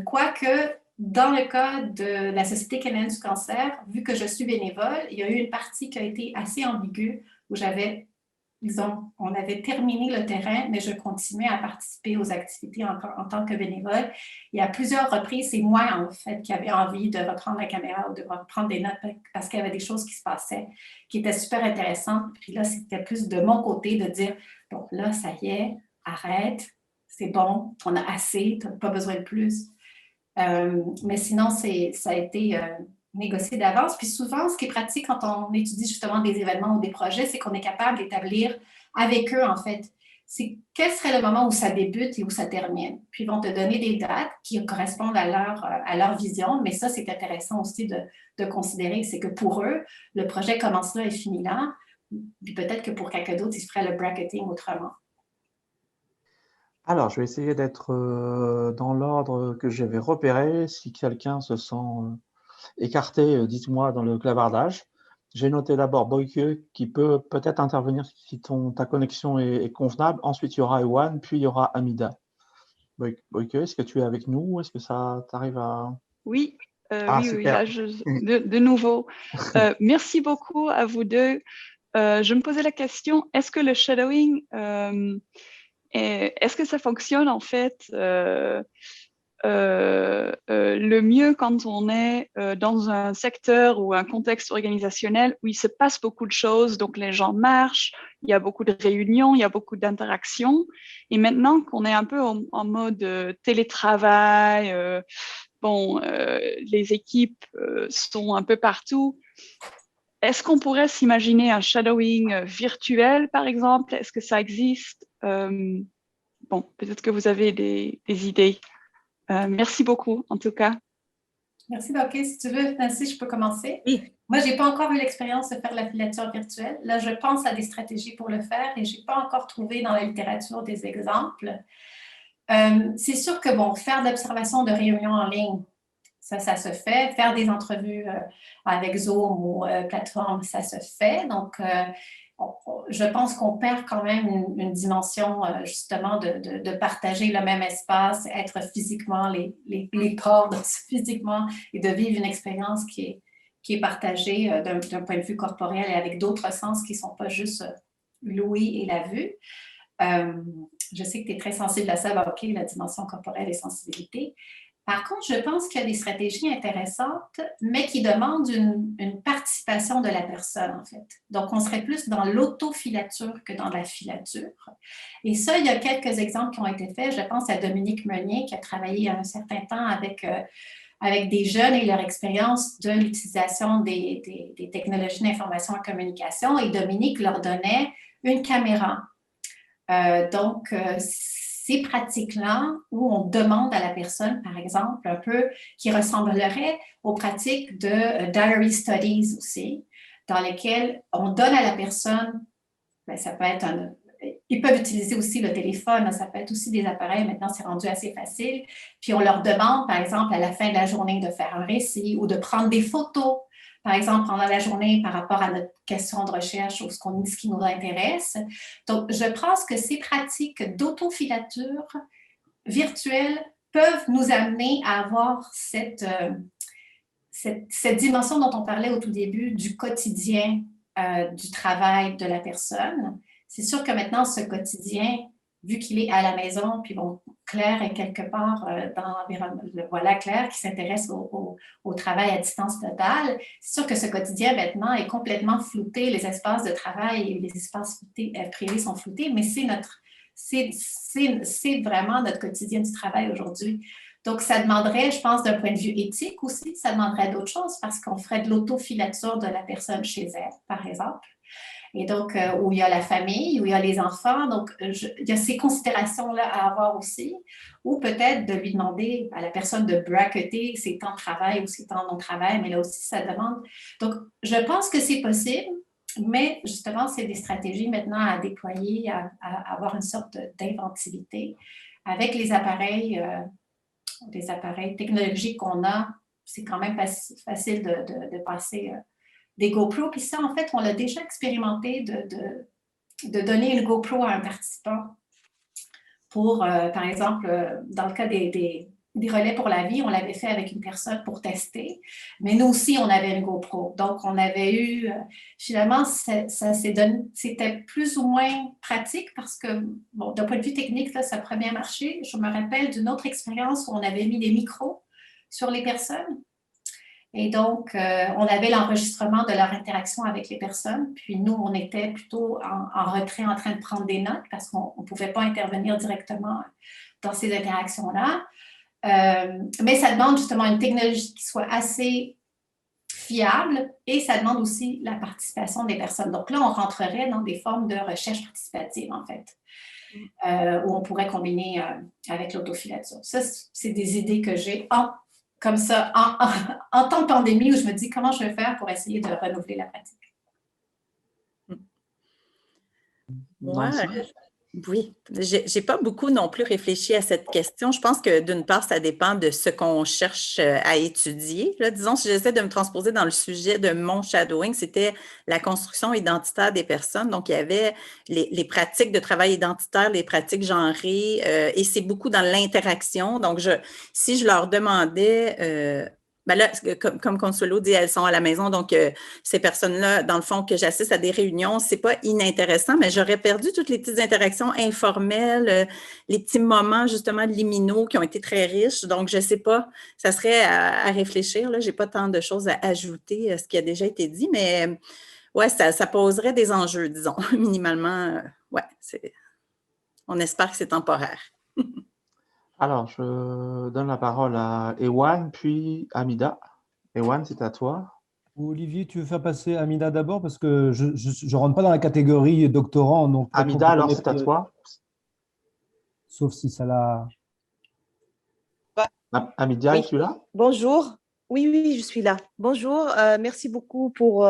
Quoique, dans le cas de la Société canadienne du cancer, vu que je suis bénévole, il y a eu une partie qui a été assez ambiguë où on avait terminé le terrain, mais je continuais à participer aux activités en tant que bénévole. Et à plusieurs reprises, c'est moi, en fait, qui avais envie de reprendre la caméra ou de reprendre des notes parce qu'il y avait des choses qui se passaient qui étaient super intéressantes. Puis là, c'était plus de mon côté de dire, bon, là, ça y est, arrête, c'est bon, on a assez, tu n'as pas besoin de plus. Mais sinon, ça a été négocié d'avance. Puis souvent, ce qui est pratique quand on étudie justement des événements ou des projets, c'est qu'on est capable d'établir avec eux, en fait, c'est quel serait le moment où ça débute et où ça termine. Puis ils vont te donner des dates qui correspondent à leur vision, mais ça, c'est intéressant aussi de considérer, c'est que pour eux, le projet commence là et finit là, puis peut-être que pour quelqu'un d'autre, ils se feraient le bracketing autrement. Alors, je vais essayer d'être dans l'ordre que j'avais repéré. Si quelqu'un se sent écarté, dites-moi dans le clavardage. J'ai noté d'abord Boyke qui peut peut-être intervenir si ta connexion est convenable. Ensuite, il y aura Ewan, puis il y aura Amida. Boyke, est-ce que tu es avec nous? Est-ce que ça t'arrive à... Oui, Ah, oui, super. là, de nouveau. Merci beaucoup à vous deux. Je me posais la question, est-ce que le shadowing, est-ce que ça fonctionne en fait le mieux quand on est dans un secteur ou un contexte organisationnel où il se passe beaucoup de choses, donc les gens marchent, il y a beaucoup de réunions, il y a beaucoup d'interactions. Et maintenant qu'on est un peu en mode télétravail, les équipes sont un peu partout. Est-ce qu'on pourrait s'imaginer un shadowing virtuel, par exemple? Est-ce que ça existe? Peut-être que vous avez des idées. Merci beaucoup, en tout cas. Merci, Boyke. Si tu veux, Nancy, je peux commencer. Oui. Moi, je n'ai pas encore eu l'expérience de faire la filature virtuelle. Là, je pense à des stratégies pour le faire et je n'ai pas encore trouvé dans la littérature des exemples. C'est sûr que, faire de l'observation de réunions en ligne, ça se fait. Faire des entrevues avec Zoom ou plateforme, ça se fait. Donc, je pense qu'on perd quand même une dimension, justement, de partager le même espace, être physiquement, les corps physiquement et de vivre une expérience qui est partagée d'un point de vue corporel et avec d'autres sens qui ne sont pas juste l'ouïe et la vue. Je sais que tu es très sensible à ça, Boyke, la dimension corporelle et sensibilité. Par contre, je pense qu'il y a des stratégies intéressantes, mais qui demandent une participation de la personne, en fait. Donc, on serait plus dans l'autofilature que dans la filature. Et ça, il y a quelques exemples qui ont été faits. Je pense à Dominique Meunier, qui a travaillé un certain temps avec des jeunes et leur expérience de l'utilisation des technologies d'information et communication. Et Dominique leur donnait une caméra. Donc, ces pratiques-là où on demande à la personne, par exemple, un peu qui ressemblerait aux pratiques de diary studies aussi, dans lesquelles on donne à la personne, ça peut être ils peuvent utiliser aussi le téléphone, ça peut être aussi des appareils, maintenant c'est rendu assez facile, puis on leur demande, par exemple, à la fin de la journée de faire un récit ou de prendre des photos, par exemple, pendant la journée par rapport à notre question de recherche ou ce qui nous intéresse. Donc, je pense que ces pratiques d'autofilature virtuelle peuvent nous amener à avoir cette dimension dont on parlait au tout début du quotidien du travail de la personne. C'est sûr que maintenant, ce quotidien, vu qu'il est à la maison, puis Claire est quelque part dans l'environnement. Voilà Claire qui s'intéresse au travail à distance totale. C'est sûr que ce quotidien maintenant est complètement flouté. Les espaces de travail et les espaces privés sont floutés, mais c'est vraiment notre quotidien du travail aujourd'hui. Donc, ça demanderait, je pense, d'un point de vue éthique aussi, ça demanderait d'autres choses parce qu'on ferait de l'autofilature de la personne chez elle, par exemple. Et donc, où il y a la famille, où il y a les enfants. Donc, il y a ces considérations-là à avoir aussi. Ou peut-être de lui demander à la personne de bracketer ses temps de travail ou ses temps de non-travail, mais là aussi, ça demande. Donc, je pense que c'est possible, mais justement, c'est des stratégies maintenant à déployer, à avoir une sorte d'inventivité. Avec les appareils technologiques qu'on a, c'est quand même facile de passer des GoPro. Puis ça, en fait, on l'a déjà expérimenté de donner une GoPro à un participant pour, par exemple, dans le cas des relais pour la vie, on l'avait fait avec une personne pour tester, mais nous aussi, on avait une GoPro. Donc, on avait eu, finalement, c'était plus ou moins pratique parce que, d'un point de vue technique, là, ça pourrait bien marcher. Je me rappelle d'une autre expérience où on avait mis des micros sur les personnes. Et donc, on avait l'enregistrement de leur interaction avec les personnes. Puis nous, on était plutôt en retrait en train de prendre des notes parce qu'on ne pouvait pas intervenir directement dans ces interactions-là. Mais ça demande justement une technologie qui soit assez fiable et ça demande aussi la participation des personnes. Donc là, on rentrerait dans des formes de recherche participative, en fait. où on pourrait combiner avec l'autofilature. Ça, c'est des idées que j'ai comme ça, en temps de pandémie, où je me dis comment je vais faire pour essayer de renouveler la pratique. Moi, oui, j'ai pas beaucoup non plus réfléchi à cette question. Je pense que d'une part, ça dépend de ce qu'on cherche à étudier. Là, disons, si j'essaie de me transposer dans le sujet de mon shadowing, c'était la construction identitaire des personnes. Donc, il y avait les pratiques de travail identitaire, les pratiques genrées, et c'est beaucoup dans l'interaction. Donc, si je leur demandais... ben là, comme Consuelo dit, elles sont à la maison, donc ces personnes-là, dans le fond, que j'assiste à des réunions, c'est pas inintéressant, mais j'aurais perdu toutes les petites interactions informelles, les petits moments justement liminaux qui ont été très riches. Donc, je sais pas, ça serait à réfléchir. Là, j'ai pas tant de choses à ajouter à ce qui a déjà été dit, mais ouais, ça poserait des enjeux, disons, minimalement. Ouais, on espère que c'est temporaire. Alors, je donne la parole à Ewan, puis Amida. Ewan, c'est à toi. Olivier, tu veux faire passer Amida d'abord parce que je ne rentre pas dans la catégorie doctorant. Donc Amida, alors c'est à toi. Sauf si ça l'a… Amida, Oui. es-tu là? Bonjour. Oui, je suis là. Bonjour. Merci beaucoup pour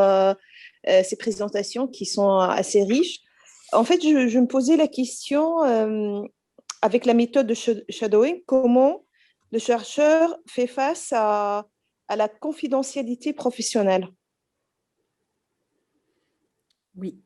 ces présentations qui sont assez riches. En fait, je me posais la question, avec la méthode de shadowing, comment le chercheur fait face à la confidentialité professionnelle? Oui.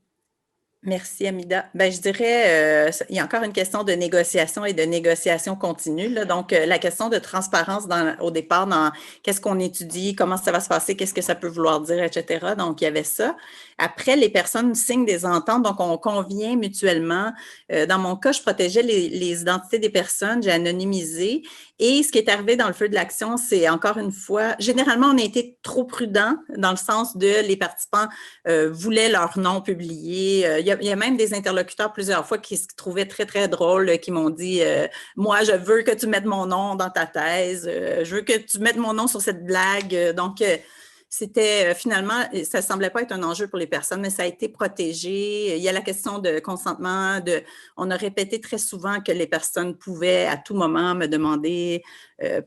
Merci, Amida. Ben, je dirais, il y a encore une question de négociation et de négociation continue, là. Donc, la question de transparence au départ dans qu'est-ce qu'on étudie, comment ça va se passer, qu'est-ce que ça peut vouloir dire, etc. Donc, il y avait ça. Après, les personnes signent des ententes, donc on convient mutuellement. Dans mon cas, je protégeais les identités des personnes, j'ai anonymisé. Et ce qui est arrivé dans le feu de l'action, c'est encore une fois, généralement, on a été trop prudent dans le sens de les participants voulaient leur nom publié. Il y a même des interlocuteurs plusieurs fois qui se trouvaient très, très drôles, qui m'ont dit moi, je veux que tu mettes mon nom dans ta thèse, je veux que tu mettes mon nom sur cette blague. Donc, c'était finalement, ça ne semblait pas être un enjeu pour les personnes, mais ça a été protégé. Il y a la question de consentement. On a répété très souvent que les personnes pouvaient à tout moment me demander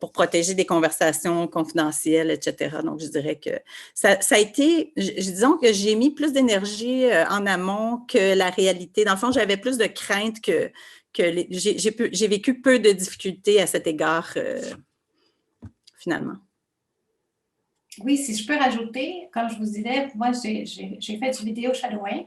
pour protéger des conversations confidentielles, etc. Donc, je dirais que ça a été, disons que j'ai mis plus d'énergie en amont que la réalité. Dans le fond, j'avais plus de crainte que j'ai vécu peu de difficultés à cet égard, finalement. Oui, si je peux rajouter, comme je vous disais, moi, j'ai fait du vidéo shadowing.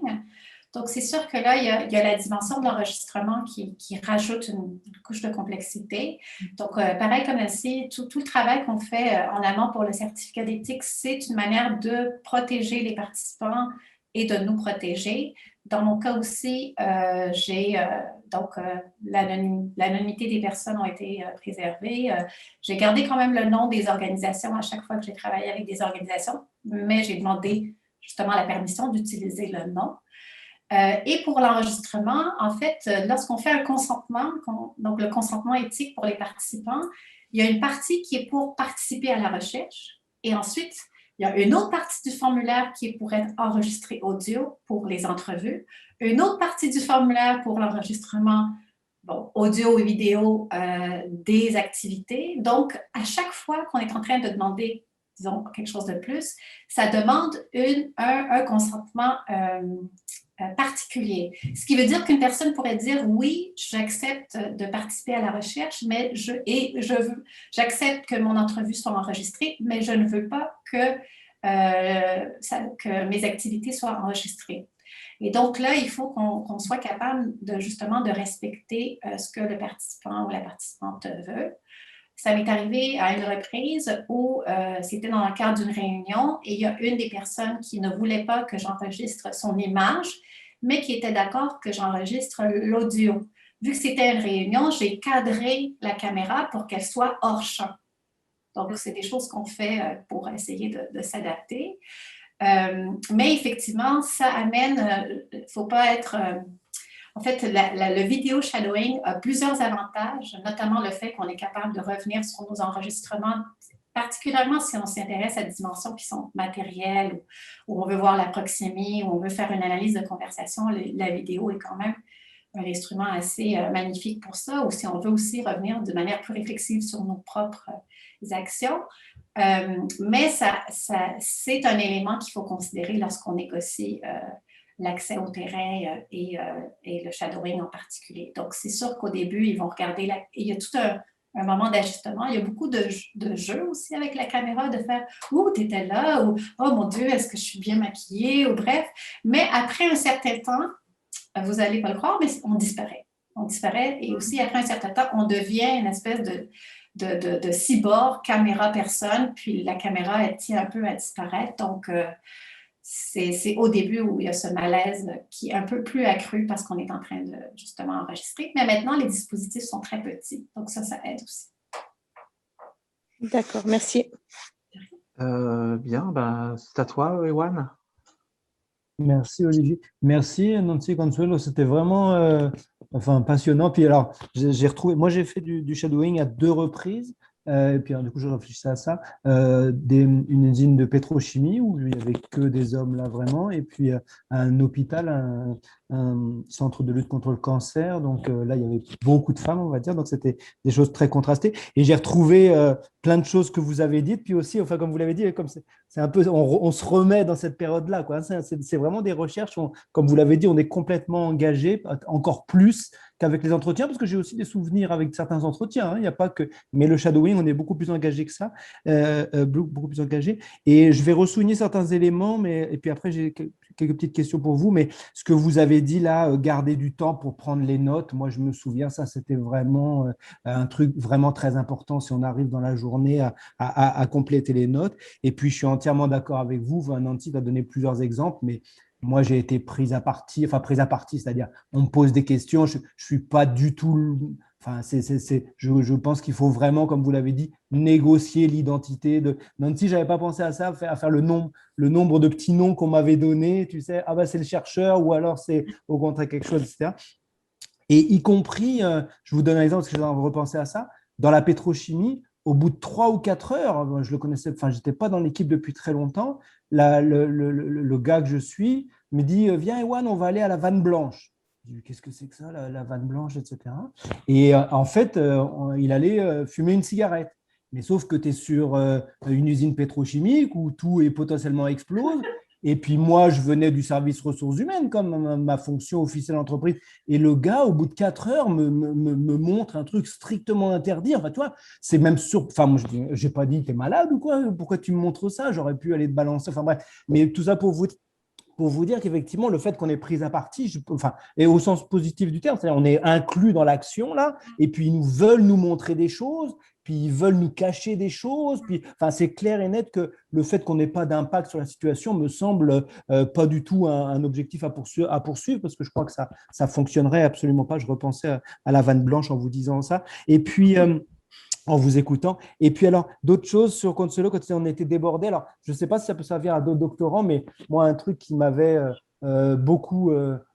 Donc, c'est sûr que là, il y a la dimension de l'enregistrement qui rajoute une couche de complexité. Donc, pareil comme ici, tout le travail qu'on fait en amont pour le certificat d'éthique, c'est une manière de protéger les participants et de nous protéger. Dans mon cas aussi, l'anonymité des personnes a été préservée. J'ai gardé quand même le nom des organisations à chaque fois que j'ai travaillé avec des organisations, mais j'ai demandé justement la permission d'utiliser le nom. Et pour l'enregistrement, en fait, lorsqu'on fait un consentement, donc le consentement éthique pour les participants, il y a une partie qui est pour participer à la recherche et ensuite, il y a une autre partie du formulaire qui est pour être enregistré audio pour les entrevues, une autre partie du formulaire pour l'enregistrement audio et vidéo des activités. Donc, à chaque fois qu'on est en train de demander, disons, quelque chose de plus, ça demande un consentement particulier. Ce qui veut dire qu'une personne pourrait dire oui, j'accepte de participer à la recherche, mais j'accepte que mon entrevue soit enregistrée, mais je ne veux pas que mes activités soient enregistrées. Et donc là, il faut qu'on soit capable justement de respecter ce que le participant ou la participante veut. Ça m'est arrivé à une reprise où c'était dans le cadre d'une réunion et il y a une des personnes qui ne voulait pas que j'enregistre son image, mais qui était d'accord que j'enregistre l'audio. Vu que c'était une réunion, j'ai cadré la caméra pour qu'elle soit hors champ. Donc, c'est des choses qu'on fait pour essayer de s'adapter. Mais effectivement, ça amène, il ne faut pas être... En fait, le vidéo shadowing a plusieurs avantages, notamment le fait qu'on est capable de revenir sur nos enregistrements, particulièrement si on s'intéresse à des dimensions qui sont matérielles, où on veut voir la proxémie, où on veut faire une analyse de conversation. La vidéo est quand même un instrument assez magnifique pour ça, ou si on veut aussi revenir de manière plus réflexive sur nos propres actions. Mais c'est un élément qu'il faut considérer lorsqu'on négocie l'accès au terrain et le shadowing en particulier. Donc, c'est sûr qu'au début, ils vont regarder, il y a tout un moment d'ajustement. Il y a beaucoup de jeux aussi avec la caméra, de faire « Ouh, t'étais là » ou « Oh mon Dieu, est-ce que je suis bien maquillée » ou bref. Mais après un certain temps, vous n'allez pas le croire, mais on disparaît. On disparaît et aussi après un certain temps, on devient une espèce de cyborg, caméra-personne, puis la caméra, elle tient un peu à disparaître. Donc, c'est au début où il y a ce malaise qui est un peu plus accru parce qu'on est en train de justement enregistrer. Mais maintenant, les dispositifs sont très petits, donc ça aide aussi. D'accord, merci. Bien, c'est à toi, Ewan. Merci Olivier. Merci Nancy Consuelo. C'était vraiment passionnant. Puis alors, j'ai retrouvé, moi j'ai fait du shadowing à 2 reprises. Et puis du coup, je réfléchissais à ça. Une usine de pétrochimie où il n'y avait que des hommes là vraiment. Et puis un hôpital, un centre de lutte contre le cancer. Donc là, il y avait beaucoup de femmes, on va dire. Donc c'était des choses très contrastées. Et j'ai retrouvé plein de choses que vous avez dites. Puis aussi, enfin, comme vous l'avez dit, comme c'est un peu, on se remet dans cette période-là, quoi. C'est vraiment des recherches. Comme vous l'avez dit, on est complètement engagé, encore plus qu'avec les entretiens, parce que j'ai aussi des souvenirs avec certains entretiens. Il n'y a pas que. Mais le shadowing, on est beaucoup plus engagé que ça, beaucoup plus engagé. Et je vais ressouligner certains éléments, et puis après, j'ai quelques petites questions pour vous. Mais ce que vous avez dit là, garder du temps pour prendre les notes, moi, je me souviens, ça, c'était vraiment un truc vraiment très important si on arrive dans la journée à compléter les notes. Et puis, je suis entièrement d'accord avec vous. Nancy va donner plusieurs exemples, mais moi, j'ai été prise à partie, c'est-à-dire on me pose des questions, je ne suis pas du tout. Enfin, je pense qu'il faut vraiment, comme vous l'avez dit, négocier l'identité de Nancy. Je n'avais pas pensé à ça, à faire le nombre de petits noms qu'on m'avait donnés, tu sais, c'est le chercheur ou alors c'est au contraire quelque chose, etc. Et y compris, je vous donne un exemple parce que j'ai repensé à ça, dans la pétrochimie, au bout de 3 ou 4 heures, je le connaissais, enfin, je n'étais pas dans l'équipe depuis très longtemps, le gars que je suis me dit, viens Ewan, on va aller à la vanne blanche. Je dis, qu'est-ce que c'est que ça, la vanne blanche, etc. Et en fait, il allait fumer une cigarette. Mais sauf que tu es sur une usine pétrochimique où tout est potentiellement explose. Et puis moi, je venais du service ressources humaines comme ma fonction officielle d'entreprise. Et le gars, au bout de 4 heures, me montre un truc strictement interdit. Enfin, tu vois, c'est même sur. Enfin, moi, je n'ai pas dit, tu es malade ou quoi? Pourquoi tu me montres ça? J'aurais pu aller te balancer. Enfin, bref. Mais tout ça pour vous dire qu'effectivement, le fait qu'on est pris à partie, et au sens positif du terme, c'est-à-dire on est inclus dans l'action là, et puis ils nous veulent nous montrer des choses, puis ils veulent nous cacher des choses, puis c'est clair et net que le fait qu'on n'ait pas d'impact sur la situation me semble pas du tout un objectif à poursuivre, parce que je crois que ça fonctionnerait absolument pas. Je repensais à la vanne blanche en vous disant ça. Et puis en vous écoutant. Et puis alors, d'autres choses sur Consuelo, quand on était débordé, alors je ne sais pas si ça peut servir à d'autres doctorants, mais moi, un truc qui m'avait beaucoup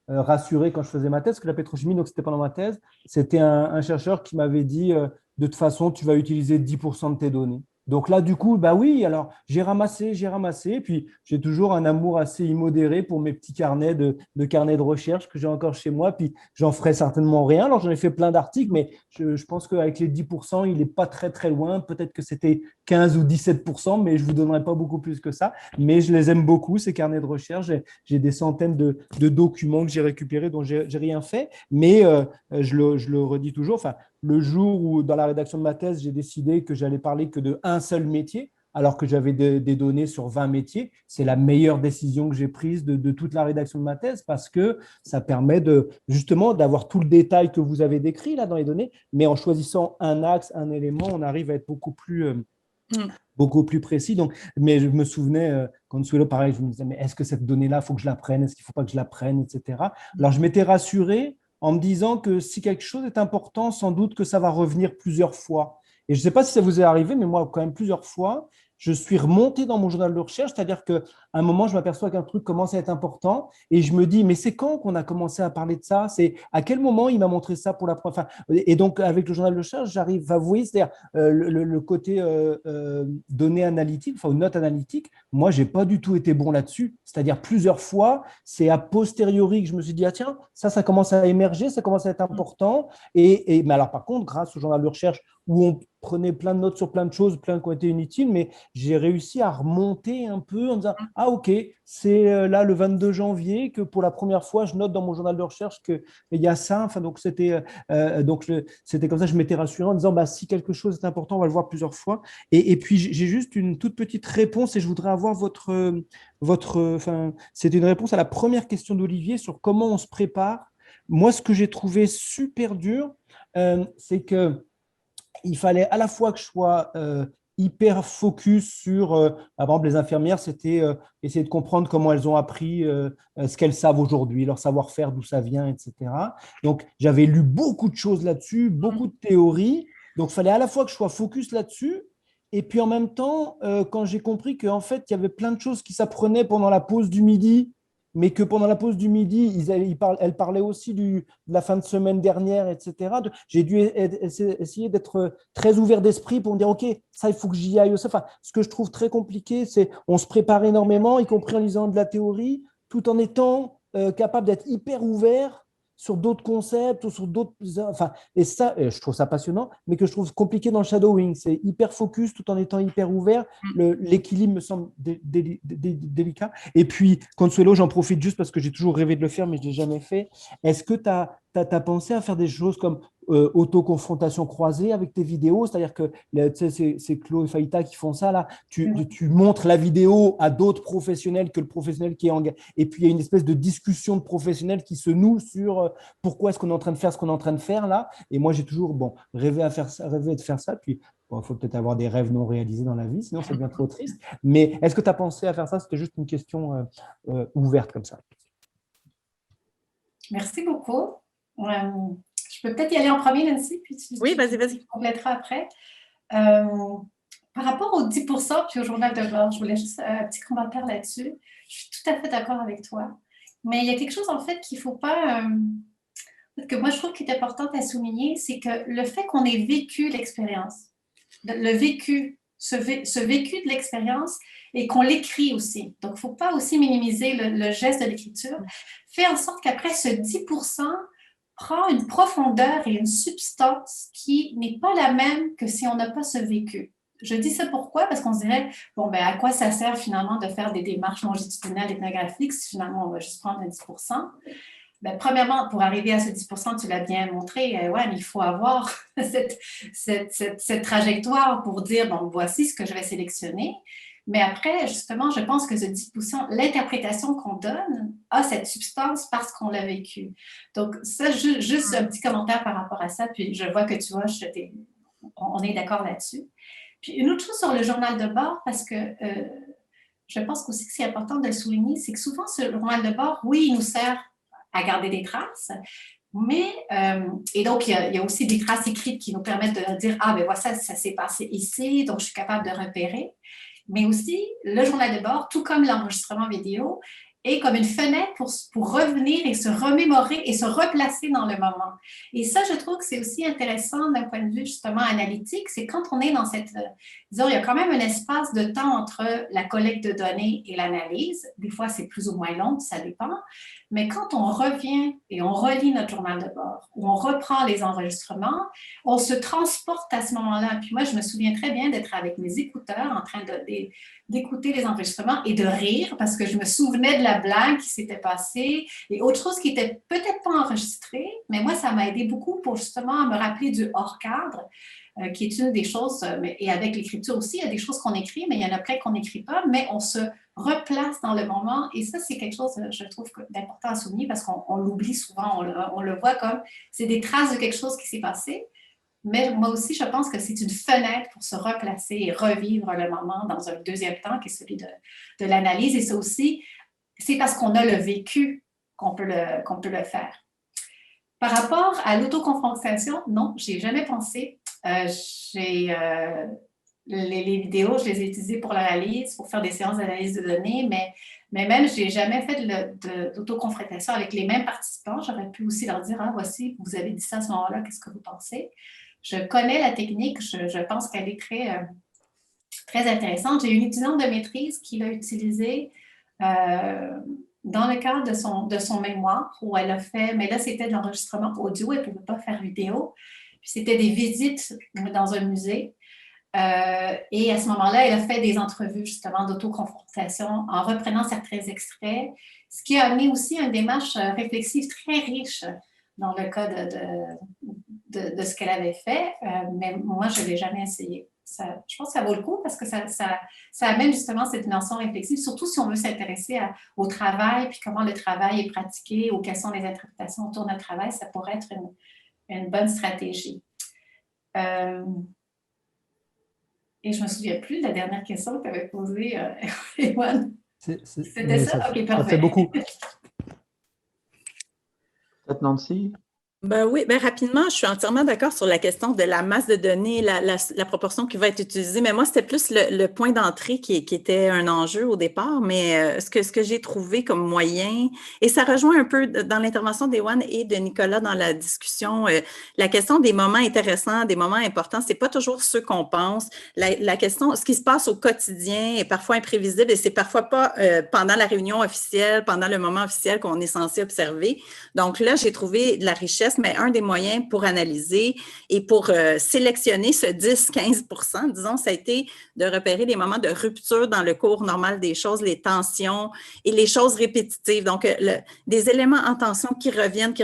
rassuré quand je faisais ma thèse, que la pétrochimie, donc c'était pendant ma thèse, c'était un chercheur qui m'avait dit, de toute façon, tu vas utiliser 10% de tes données. Donc là, du coup, oui, alors j'ai ramassé, puis j'ai toujours un amour assez immodéré pour mes petits carnets de recherche que j'ai encore chez moi, puis j'en ferai certainement rien. Alors j'en ai fait plein d'articles, mais je pense qu'avec les 10%, il n'est pas très très loin. Peut-être que c'était 15 ou 17%, mais je ne vous donnerai pas beaucoup plus que ça. Mais je les aime beaucoup, ces carnets de recherche. J'ai des centaines de documents que j'ai récupérés dont j'ai rien fait, mais je le redis toujours, le jour où, dans la rédaction de ma thèse, j'ai décidé que j'allais parler que de un seul métier, alors que j'avais des données sur 20 métiers, c'est la meilleure décision que j'ai prise de toute la rédaction de ma thèse, parce que ça permet justement d'avoir tout le détail que vous avez décrit là dans les données, mais en choisissant un axe, un élément, on arrive à être beaucoup plus précis. Donc, mais je me souvenais, Consuelo, pareil, je me disais, mais est-ce que cette donnée-là, il faut que je la prenne, est-ce qu'il ne faut pas que je la prenne, etc. Alors, je m'étais rassuré en me disant que si quelque chose est important, sans doute que ça va revenir plusieurs fois. Et je ne sais pas si ça vous est arrivé, mais moi, quand même, plusieurs fois, je suis remonté dans mon journal de recherche, c'est-à-dire qu'à un moment, je m'aperçois qu'un truc commence à être important et je me dis, mais c'est quand qu'on a commencé à parler de ça? C'est à quel moment il m'a montré ça pour la première fois? Et donc, avec le journal de recherche, j'arrive à voir, c'est-à-dire le côté données analytiques, enfin, notes analytiques, moi, je n'ai pas du tout été bon là-dessus. C'est-à-dire plusieurs fois, c'est a posteriori que je me suis dit, ah tiens, ça commence à émerger, ça commence à être important. Mais alors, par contre, grâce au journal de recherche où on prenait plein de notes sur plein de choses, plein qui ont été inutiles, mais j'ai réussi à remonter un peu en disant, ah ok, c'est là le 22 janvier que pour la première fois, je note dans mon journal de recherche qu'il y a ça. Enfin, donc, c'était comme ça, je m'étais rassuré en disant, bah, si quelque chose est important, on va le voir plusieurs fois. Et puis, j'ai juste une toute petite réponse et je voudrais avoir c'est une réponse à la première question d'Olivier sur comment on se prépare. Moi, ce que j'ai trouvé super dur, c'est que il fallait à la fois que je sois hyper focus sur, par exemple, les infirmières, c'était essayer de comprendre comment elles ont appris ce qu'elles savent aujourd'hui, leur savoir-faire, d'où ça vient, etc. Donc, j'avais lu beaucoup de choses là-dessus, beaucoup de théories. Donc, il fallait à la fois que je sois focus là-dessus. Et puis, en même temps, quand j'ai compris qu'en fait, il y avait plein de choses qui s'apprenaient pendant la pause du midi, mais que pendant la pause du midi, elle parlait aussi de la fin de semaine dernière, etc. J'ai dû essayer d'être très ouvert d'esprit pour me dire, OK, ça, il faut que j'y aille aussi. Enfin, ce que je trouve très compliqué, c'est on se prépare énormément, y compris en lisant de la théorie, tout en étant capable d'être hyper ouvert sur d'autres concepts ou sur d'autres… Enfin, et ça, je trouve ça passionnant, mais que je trouve compliqué dans le shadowing. C'est hyper focus tout en étant hyper ouvert. L'équilibre me semble délicat. Et puis, Consuelo, j'en profite juste parce que j'ai toujours rêvé de le faire, mais je ne l'ai jamais fait. Est-ce que tu as pensé à faire des choses comme autoconfrontation croisée avec tes vidéos? C'est-à-dire que c'est Chloé Faïta qui font ça, là. Tu montres la vidéo à d'autres professionnels que le professionnel qui est engagé. Et puis, il y a une espèce de discussion de professionnels qui se noue sur pourquoi est-ce qu'on est en train de faire ce qu'on est en train de faire là. Et moi, j'ai toujours rêvé de faire ça. Puis, il faut peut-être avoir des rêves non réalisés dans la vie, sinon ça devient trop triste. Mais est-ce que tu as pensé à faire ça? C'était juste une question ouverte comme ça. Merci beaucoup. Je peux peut-être y aller en premier, Nancy, puis oui, vas-y. Tu compléteras après. Par rapport aux 10% puis au journal de bord, je voulais juste un petit commentaire là-dessus. Je suis tout à fait d'accord avec toi. Mais il y a quelque chose, en fait, qu'il ne faut pas… que moi, je trouve qu'il est important à souligner, c'est que le fait qu'on ait vécu l'expérience, ce vécu de l'expérience et qu'on l'écrit aussi. Donc, il ne faut pas aussi minimiser le geste de l'écriture. Fait en sorte qu'après, ce 10% prend une profondeur et une substance qui n'est pas la même que si on n'a pas ce vécu. Je dis ça pourquoi? Parce qu'on se dirait, à quoi ça sert finalement de faire des démarches longitudinales ethnographiques si finalement on va juste prendre un 10%? Premièrement, pour arriver à ce 10%, tu l'as bien montré, mais il faut avoir cette trajectoire pour dire, voici ce que je vais sélectionner. Mais après, justement, je pense que ce 10%, l'interprétation qu'on donne a cette substance parce qu'on l'a vécu. Donc, ça, juste un petit commentaire par rapport à ça, puis je vois que tu vois, on est d'accord là-dessus. Puis une autre chose sur le journal de bord, parce que je pense aussi que c'est important de le souligner, c'est que souvent, ce journal de bord, oui, il nous sert à garder des traces, mais, et donc, il y a aussi des traces écrites qui nous permettent de dire, voilà, ça s'est passé ici, donc je suis capable de repérer. Mais aussi, le journal de bord, tout comme l'enregistrement vidéo, est comme une fenêtre pour revenir et se remémorer et se replacer dans le moment. Et ça, je trouve que c'est aussi intéressant d'un point de vue justement analytique, c'est quand on est dans disons, il y a quand même un espace de temps entre la collecte de données et l'analyse. Des fois, c'est plus ou moins long, ça dépend. Mais quand on revient et on relit notre journal de bord, ou on reprend les enregistrements, on se transporte à ce moment-là. Puis moi, je me souviens très bien d'être avec mes écouteurs en train d'écouter les enregistrements et de rire parce que je me souvenais de la blague qui s'était passée et autre chose qui n'était peut-être pas enregistrée, mais moi, ça m'a aidé beaucoup pour justement me rappeler du hors-cadre, qui est une des choses, et avec l'écriture aussi, il y a des choses qu'on écrit, mais il y en a plein qu'on n'écrit pas, mais on se replace dans le moment et ça, c'est quelque chose, je trouve, d'important à souligner parce qu'on l'oublie souvent, on le voit comme c'est des traces de quelque chose qui s'est passé. Mais moi aussi, je pense que c'est une fenêtre pour se replacer et revivre le moment dans un deuxième temps qui est celui de l'analyse. Et ça aussi, c'est parce qu'on a le vécu qu'on peut le faire. Par rapport à l'autoconfrontation, non, je n'y ai jamais pensé. les vidéos, je les ai utilisées pour l'analyse, pour faire des séances d'analyse de données, mais même, je n'ai jamais fait d'autoconfrontation avec les mêmes participants. J'aurais pu aussi leur dire, ah, voici, vous avez dit ça à ce moment-là, qu'est-ce que vous pensez? Je connais la technique, je pense qu'elle est très, très intéressante. J'ai une étudiante de maîtrise qui l'a utilisée dans le cadre de son mémoire, où elle a fait, mais là, c'était de l'enregistrement audio, elle ne pouvait pas faire vidéo. Puis c'était des visites dans un musée. Et à ce moment-là, elle a fait des entrevues justement d'autoconfrontation en reprenant certains extraits, ce qui a amené aussi une démarche réflexive très riche dans le cas de ce qu'elle avait fait. Mais moi, je ne l'ai jamais essayé. Je pense que ça vaut le coup parce que ça amène justement cette dimension réflexive, surtout si on veut s'intéresser au travail, puis comment le travail est pratiqué, ou quelles sont les interprétations autour d'un travail, ça pourrait être une bonne stratégie. Et je ne me souviens plus de la dernière question que tu avais posée, Ewan. C'était ça? OK, parfait. Ça fait beaucoup. Peut-être Nancy? Ben oui, ben rapidement, je suis entièrement d'accord sur la question de la masse de données, la proportion qui va être utilisée, mais moi, c'était plus le point d'entrée qui était un enjeu au départ, mais ce que j'ai trouvé comme moyen, et ça rejoint un peu dans l'intervention d'Ewan et de Nicolas dans la discussion, la question des moments intéressants, des moments importants, c'est pas toujours ceux qu'on pense. La question, ce qui se passe au quotidien est parfois imprévisible et c'est parfois pas pendant la réunion officielle, pendant le moment officiel qu'on est censé observer. Donc là, j'ai trouvé de la richesse, mais un des moyens pour analyser et pour sélectionner ce 10-15 %, disons, ça a été de repérer les moments de rupture dans le cours normal des choses, les tensions et les choses répétitives. Donc, des éléments en tension qui reviennent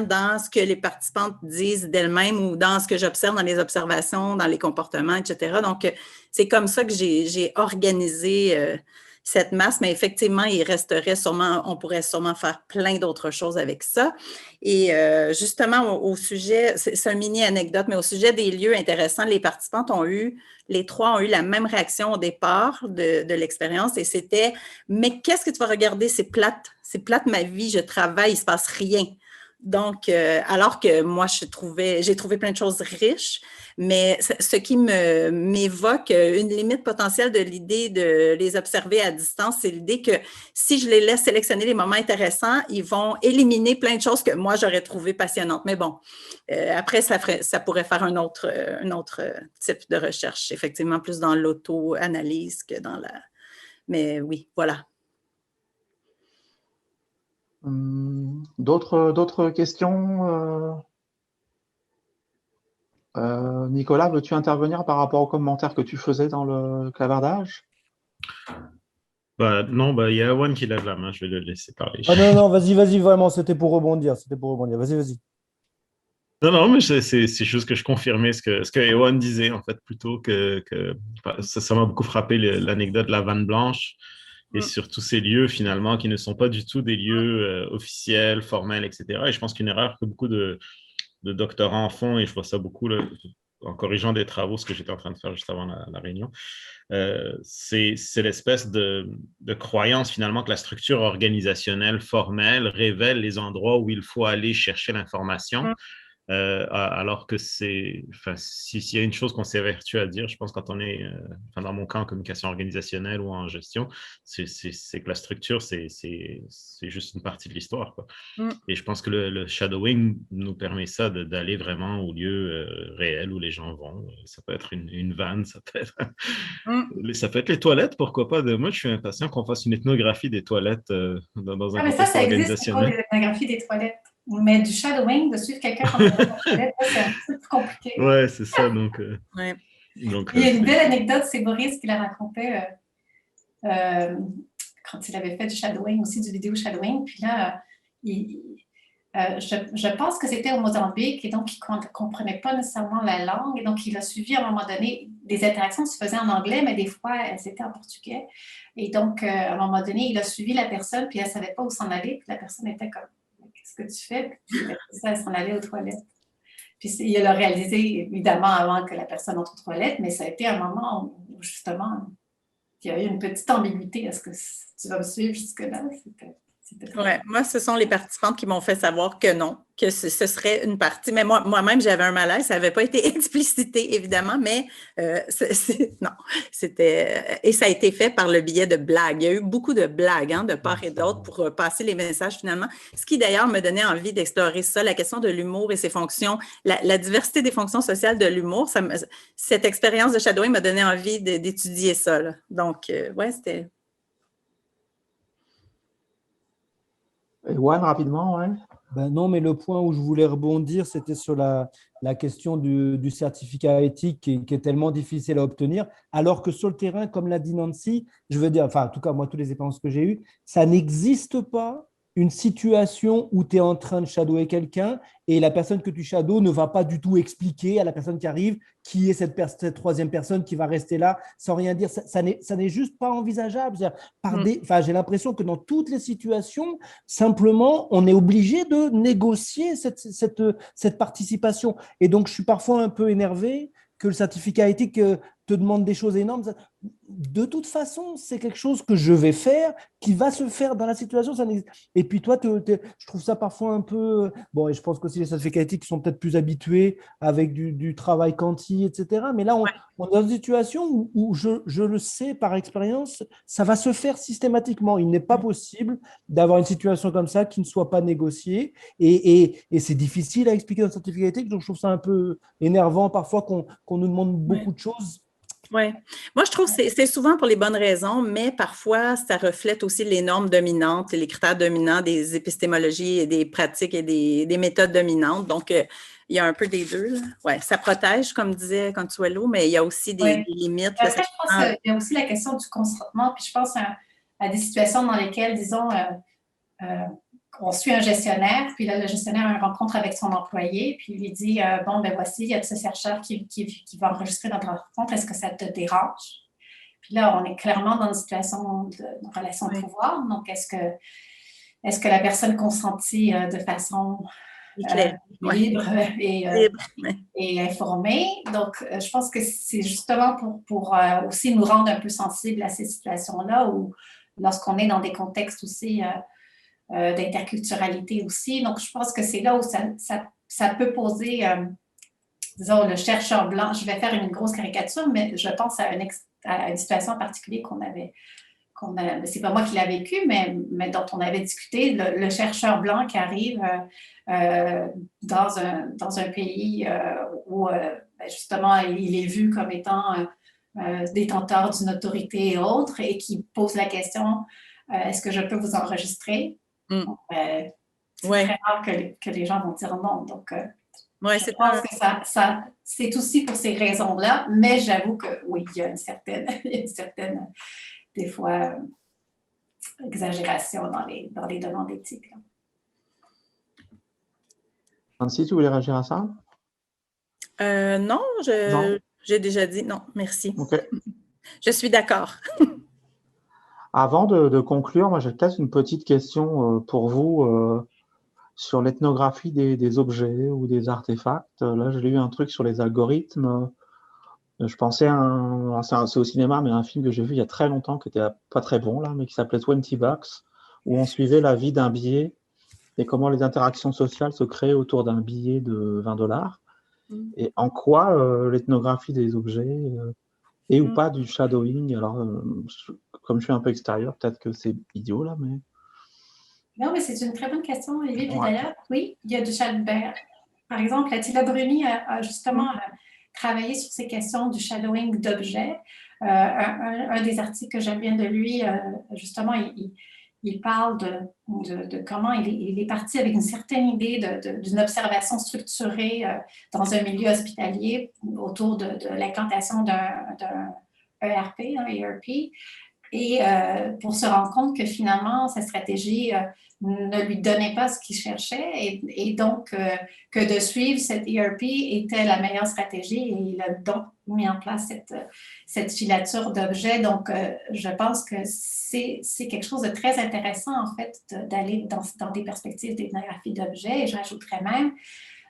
dans ce que les participantes disent d'elles-mêmes ou dans ce que j'observe dans les observations, dans les comportements, etc. Donc, c'est comme ça que j'ai organisé cette masse, mais effectivement, il resterait sûrement, on pourrait sûrement faire plein d'autres choses avec ça. Et justement, au sujet, c'est un mini anecdote, mais au sujet des lieux intéressants, les trois ont eu la même réaction au départ de l'expérience et c'était « Mais qu'est-ce que tu vas regarder? C'est plate ma vie, je travaille, il ne se passe rien. » Donc, alors que moi, j'ai trouvé plein de choses riches, mais ce qui m'évoque une limite potentielle de l'idée de les observer à distance, c'est l'idée que si je les laisse sélectionner les moments intéressants, ils vont éliminer plein de choses que moi, j'aurais trouvées passionnantes. Mais bon, après, ça pourrait faire un autre type de recherche, effectivement, plus dans l'auto-analyse que dans la... Mais oui, voilà. D'autres questions? Nicolas, veux-tu intervenir par rapport aux commentaires que tu faisais dans le clavardage? Non, il y a Ewan qui lève la main, je vais le laisser parler. Ah non, vas-y, vraiment, c'était pour rebondir. Vas-y. Non, mais c'est juste que je confirmais ce que Ewan disait, en fait, plutôt que ça m'a beaucoup frappé l'anecdote de la vanne blanche et surtout ces lieux, finalement, qui ne sont pas du tout des lieux officiels, formels, etc. Et je pense qu'une erreur que beaucoup de doctorants en font, et je vois ça beaucoup là, en corrigeant des travaux, ce que j'étais en train de faire juste avant la réunion, c'est l'espèce de croyance, finalement, que la structure organisationnelle formelle révèle les endroits où il faut aller chercher l'information. Alors que s'il y a une chose qu'on s'évertue à dire, je pense quand on est, dans mon cas en communication organisationnelle ou en gestion, c'est que la structure, c'est juste une partie de l'histoire. Et je pense que le shadowing nous permet ça, d'aller vraiment au lieu réel où les gens vont. Ça peut être une vanne, ça peut être les toilettes, pourquoi pas. Moi, je suis impatient qu'on fasse une ethnographie des toilettes dans un contexte organisationnel. Existe, l'ethnographie des toilettes. Mais du shadowing, de suivre quelqu'un dans la toilette, c'est un peu plus compliqué. Ouais, c'est ça. Donc, il y a une belle anecdote, c'est Boris qui la racontait quand il avait fait du shadowing, aussi du vidéo shadowing. Puis là, je pense que c'était au Mozambique et donc il ne comprenait pas nécessairement la langue. Et donc, il a suivi à un moment donné des interactions qui se faisaient en anglais, mais des fois, elles étaient en portugais. Et donc, à un moment donné, il a suivi la personne, puis elle ne savait pas où s'en aller. Puis la personne était comme... Qu'est-ce que tu fais? Puis ça, elle s'en allait aux toilettes. Puis il l'a réalisé, évidemment, avant que la personne entre aux toilettes, mais ça a été un moment où, justement, il y a eu une petite ambiguïté. Est-ce que tu vas me suivre jusque-là? Ouais, moi, ce sont les participantes qui m'ont fait savoir que non, que ce serait une partie. Mais moi-même, j'avais un malaise. Ça n'avait pas été explicité, évidemment, mais non, c'était. Et ça a été fait par le biais de blagues. Il y a eu beaucoup de blagues, de part et d'autre pour passer les messages finalement. Ce qui d'ailleurs me donnait envie d'explorer ça, la question de l'humour et ses fonctions, la diversité des fonctions sociales de l'humour. Cette expérience de shadowing m'a donné envie d'étudier ça, là. Donc, ouais, c'était. Et Juan, rapidement, ouais. Ben non, mais le point où je voulais rebondir, c'était sur la question du certificat éthique qui est tellement difficile à obtenir, alors que sur le terrain, comme l'a dit Nancy, je veux dire, enfin, en tout cas, moi, toutes les expériences que j'ai eues, ça n'existe pas une situation où tu es en train de shadower quelqu'un et la personne que tu shadows ne va pas du tout expliquer à la personne qui arrive qui est cette troisième personne qui va rester là sans rien dire. Ça n'est juste pas envisageable. J'ai l'impression que dans toutes les situations, simplement, on est obligé de négocier cette participation. Et donc, je suis parfois un peu énervé que le certificat éthique te demande des choses énormes. De toute façon, c'est quelque chose que je vais faire, qui va se faire dans la situation. Et puis toi, je trouve ça parfois un peu… Bon, et je pense qu'aussi les certificats éthiques sont peut-être plus habitués avec du travail quanti, etc. Mais là, on est dans une situation où je le sais par expérience, ça va se faire systématiquement. Il n'est pas possible d'avoir une situation comme ça qui ne soit pas négociée. Et c'est difficile à expliquer dans le certificat éthique. Donc, je trouve ça un peu énervant parfois qu'on nous demande beaucoup de choses. Oui. Moi, je trouve que c'est souvent pour les bonnes raisons, mais parfois, ça reflète aussi les normes dominantes, les critères dominants des épistémologies et des pratiques et des méthodes dominantes. Donc, il y a un peu des deux. Oui, ça protège, comme disait Consuelo, mais il y a aussi des limites. Après, je pense qu'il y a aussi la question du consentement, puis je pense à des situations dans lesquelles, disons, on suit un gestionnaire, puis là, le gestionnaire a une rencontre avec son employé, puis il lui dit bon, ben voici, il y a ce chercheur qui va enregistrer notre rencontre, est-ce que ça te dérange? Puis là, on est clairement dans une situation de relation de pouvoir. Donc, est-ce que la personne consentit de façon libre et informée? Donc, je pense que c'est justement pour aussi nous rendre un peu sensibles à ces situations-là, ou lorsqu'on est dans des contextes aussi d'interculturalité aussi. Donc, je pense que c'est là où ça peut poser, disons, le chercheur blanc. Je vais faire une grosse caricature, mais je pense à une situation en particulier c'est pas moi qui l'ai vécu, mais dont on avait discuté, le chercheur blanc qui arrive dans un pays où, justement, il est vu comme étant détenteur d'une autorité et autres, et qui pose la question, est-ce que je peux vous enregistrer? C'est très rare que les gens vont dire non. Donc, je pense que c'est aussi pour ces raisons-là, mais j'avoue que oui, il y a une certaine des fois, exagération dans les demandes éthiques. Nancy, tu voulais réagir à ça? Non, j'ai déjà dit non, merci. Okay. Je suis d'accord. Avant de conclure, moi j'ai peut-être une petite question pour vous sur l'ethnographie des objets ou des artefacts. Là, j'ai lu un truc sur les algorithmes. Je pensais c'est au cinéma, mais un film que j'ai vu il y a très longtemps, qui était pas très bon, là, mais qui s'appelait 20 Bucks, où on suivait la vie d'un billet et comment les interactions sociales se créent autour d'un billet de $20. Et en quoi l'ethnographie des objets et ou pas du shadowing. Alors, comme je suis un peu extérieur, peut-être que c'est idiot, là, mais… Non, mais c'est une très bonne question, Olivier. Puis d'ailleurs, oui, il y a du shadowing. Par exemple, Attila Bruni a justement travaillé sur ces questions du shadowing d'objets. Un des articles que j'aime bien de lui, justement, il parle de comment il est parti avec une certaine idée d'une observation structurée dans un milieu hospitalier autour de l'implantation d'un ERP, et pour se rendre compte que finalement, sa stratégie ne lui donnait pas ce qu'il cherchait, et donc que de suivre cette ERP était la meilleure stratégie, et il a donc mis en place cette filature d'objets. Donc, je pense que c'est quelque chose de très intéressant, en fait, d'aller dans des perspectives d'ethnographie d'objets, et je rajouterais même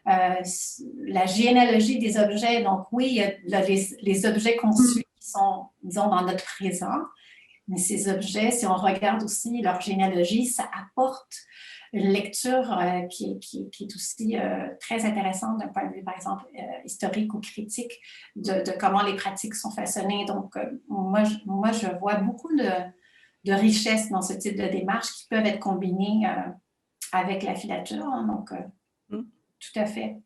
la généalogie des objets. Donc, oui, il y a les objets conçus qui sont, disons, dans notre présent, Mais ces objets, si on regarde aussi leur généalogie, ça apporte une lecture qui est aussi très intéressante d'un point de vue, par exemple, historique ou critique de comment les pratiques sont façonnées. Donc, moi, je vois beaucoup de richesses dans ce type de démarche qui peuvent être combinées avec la filature. Hein, donc, tout à fait.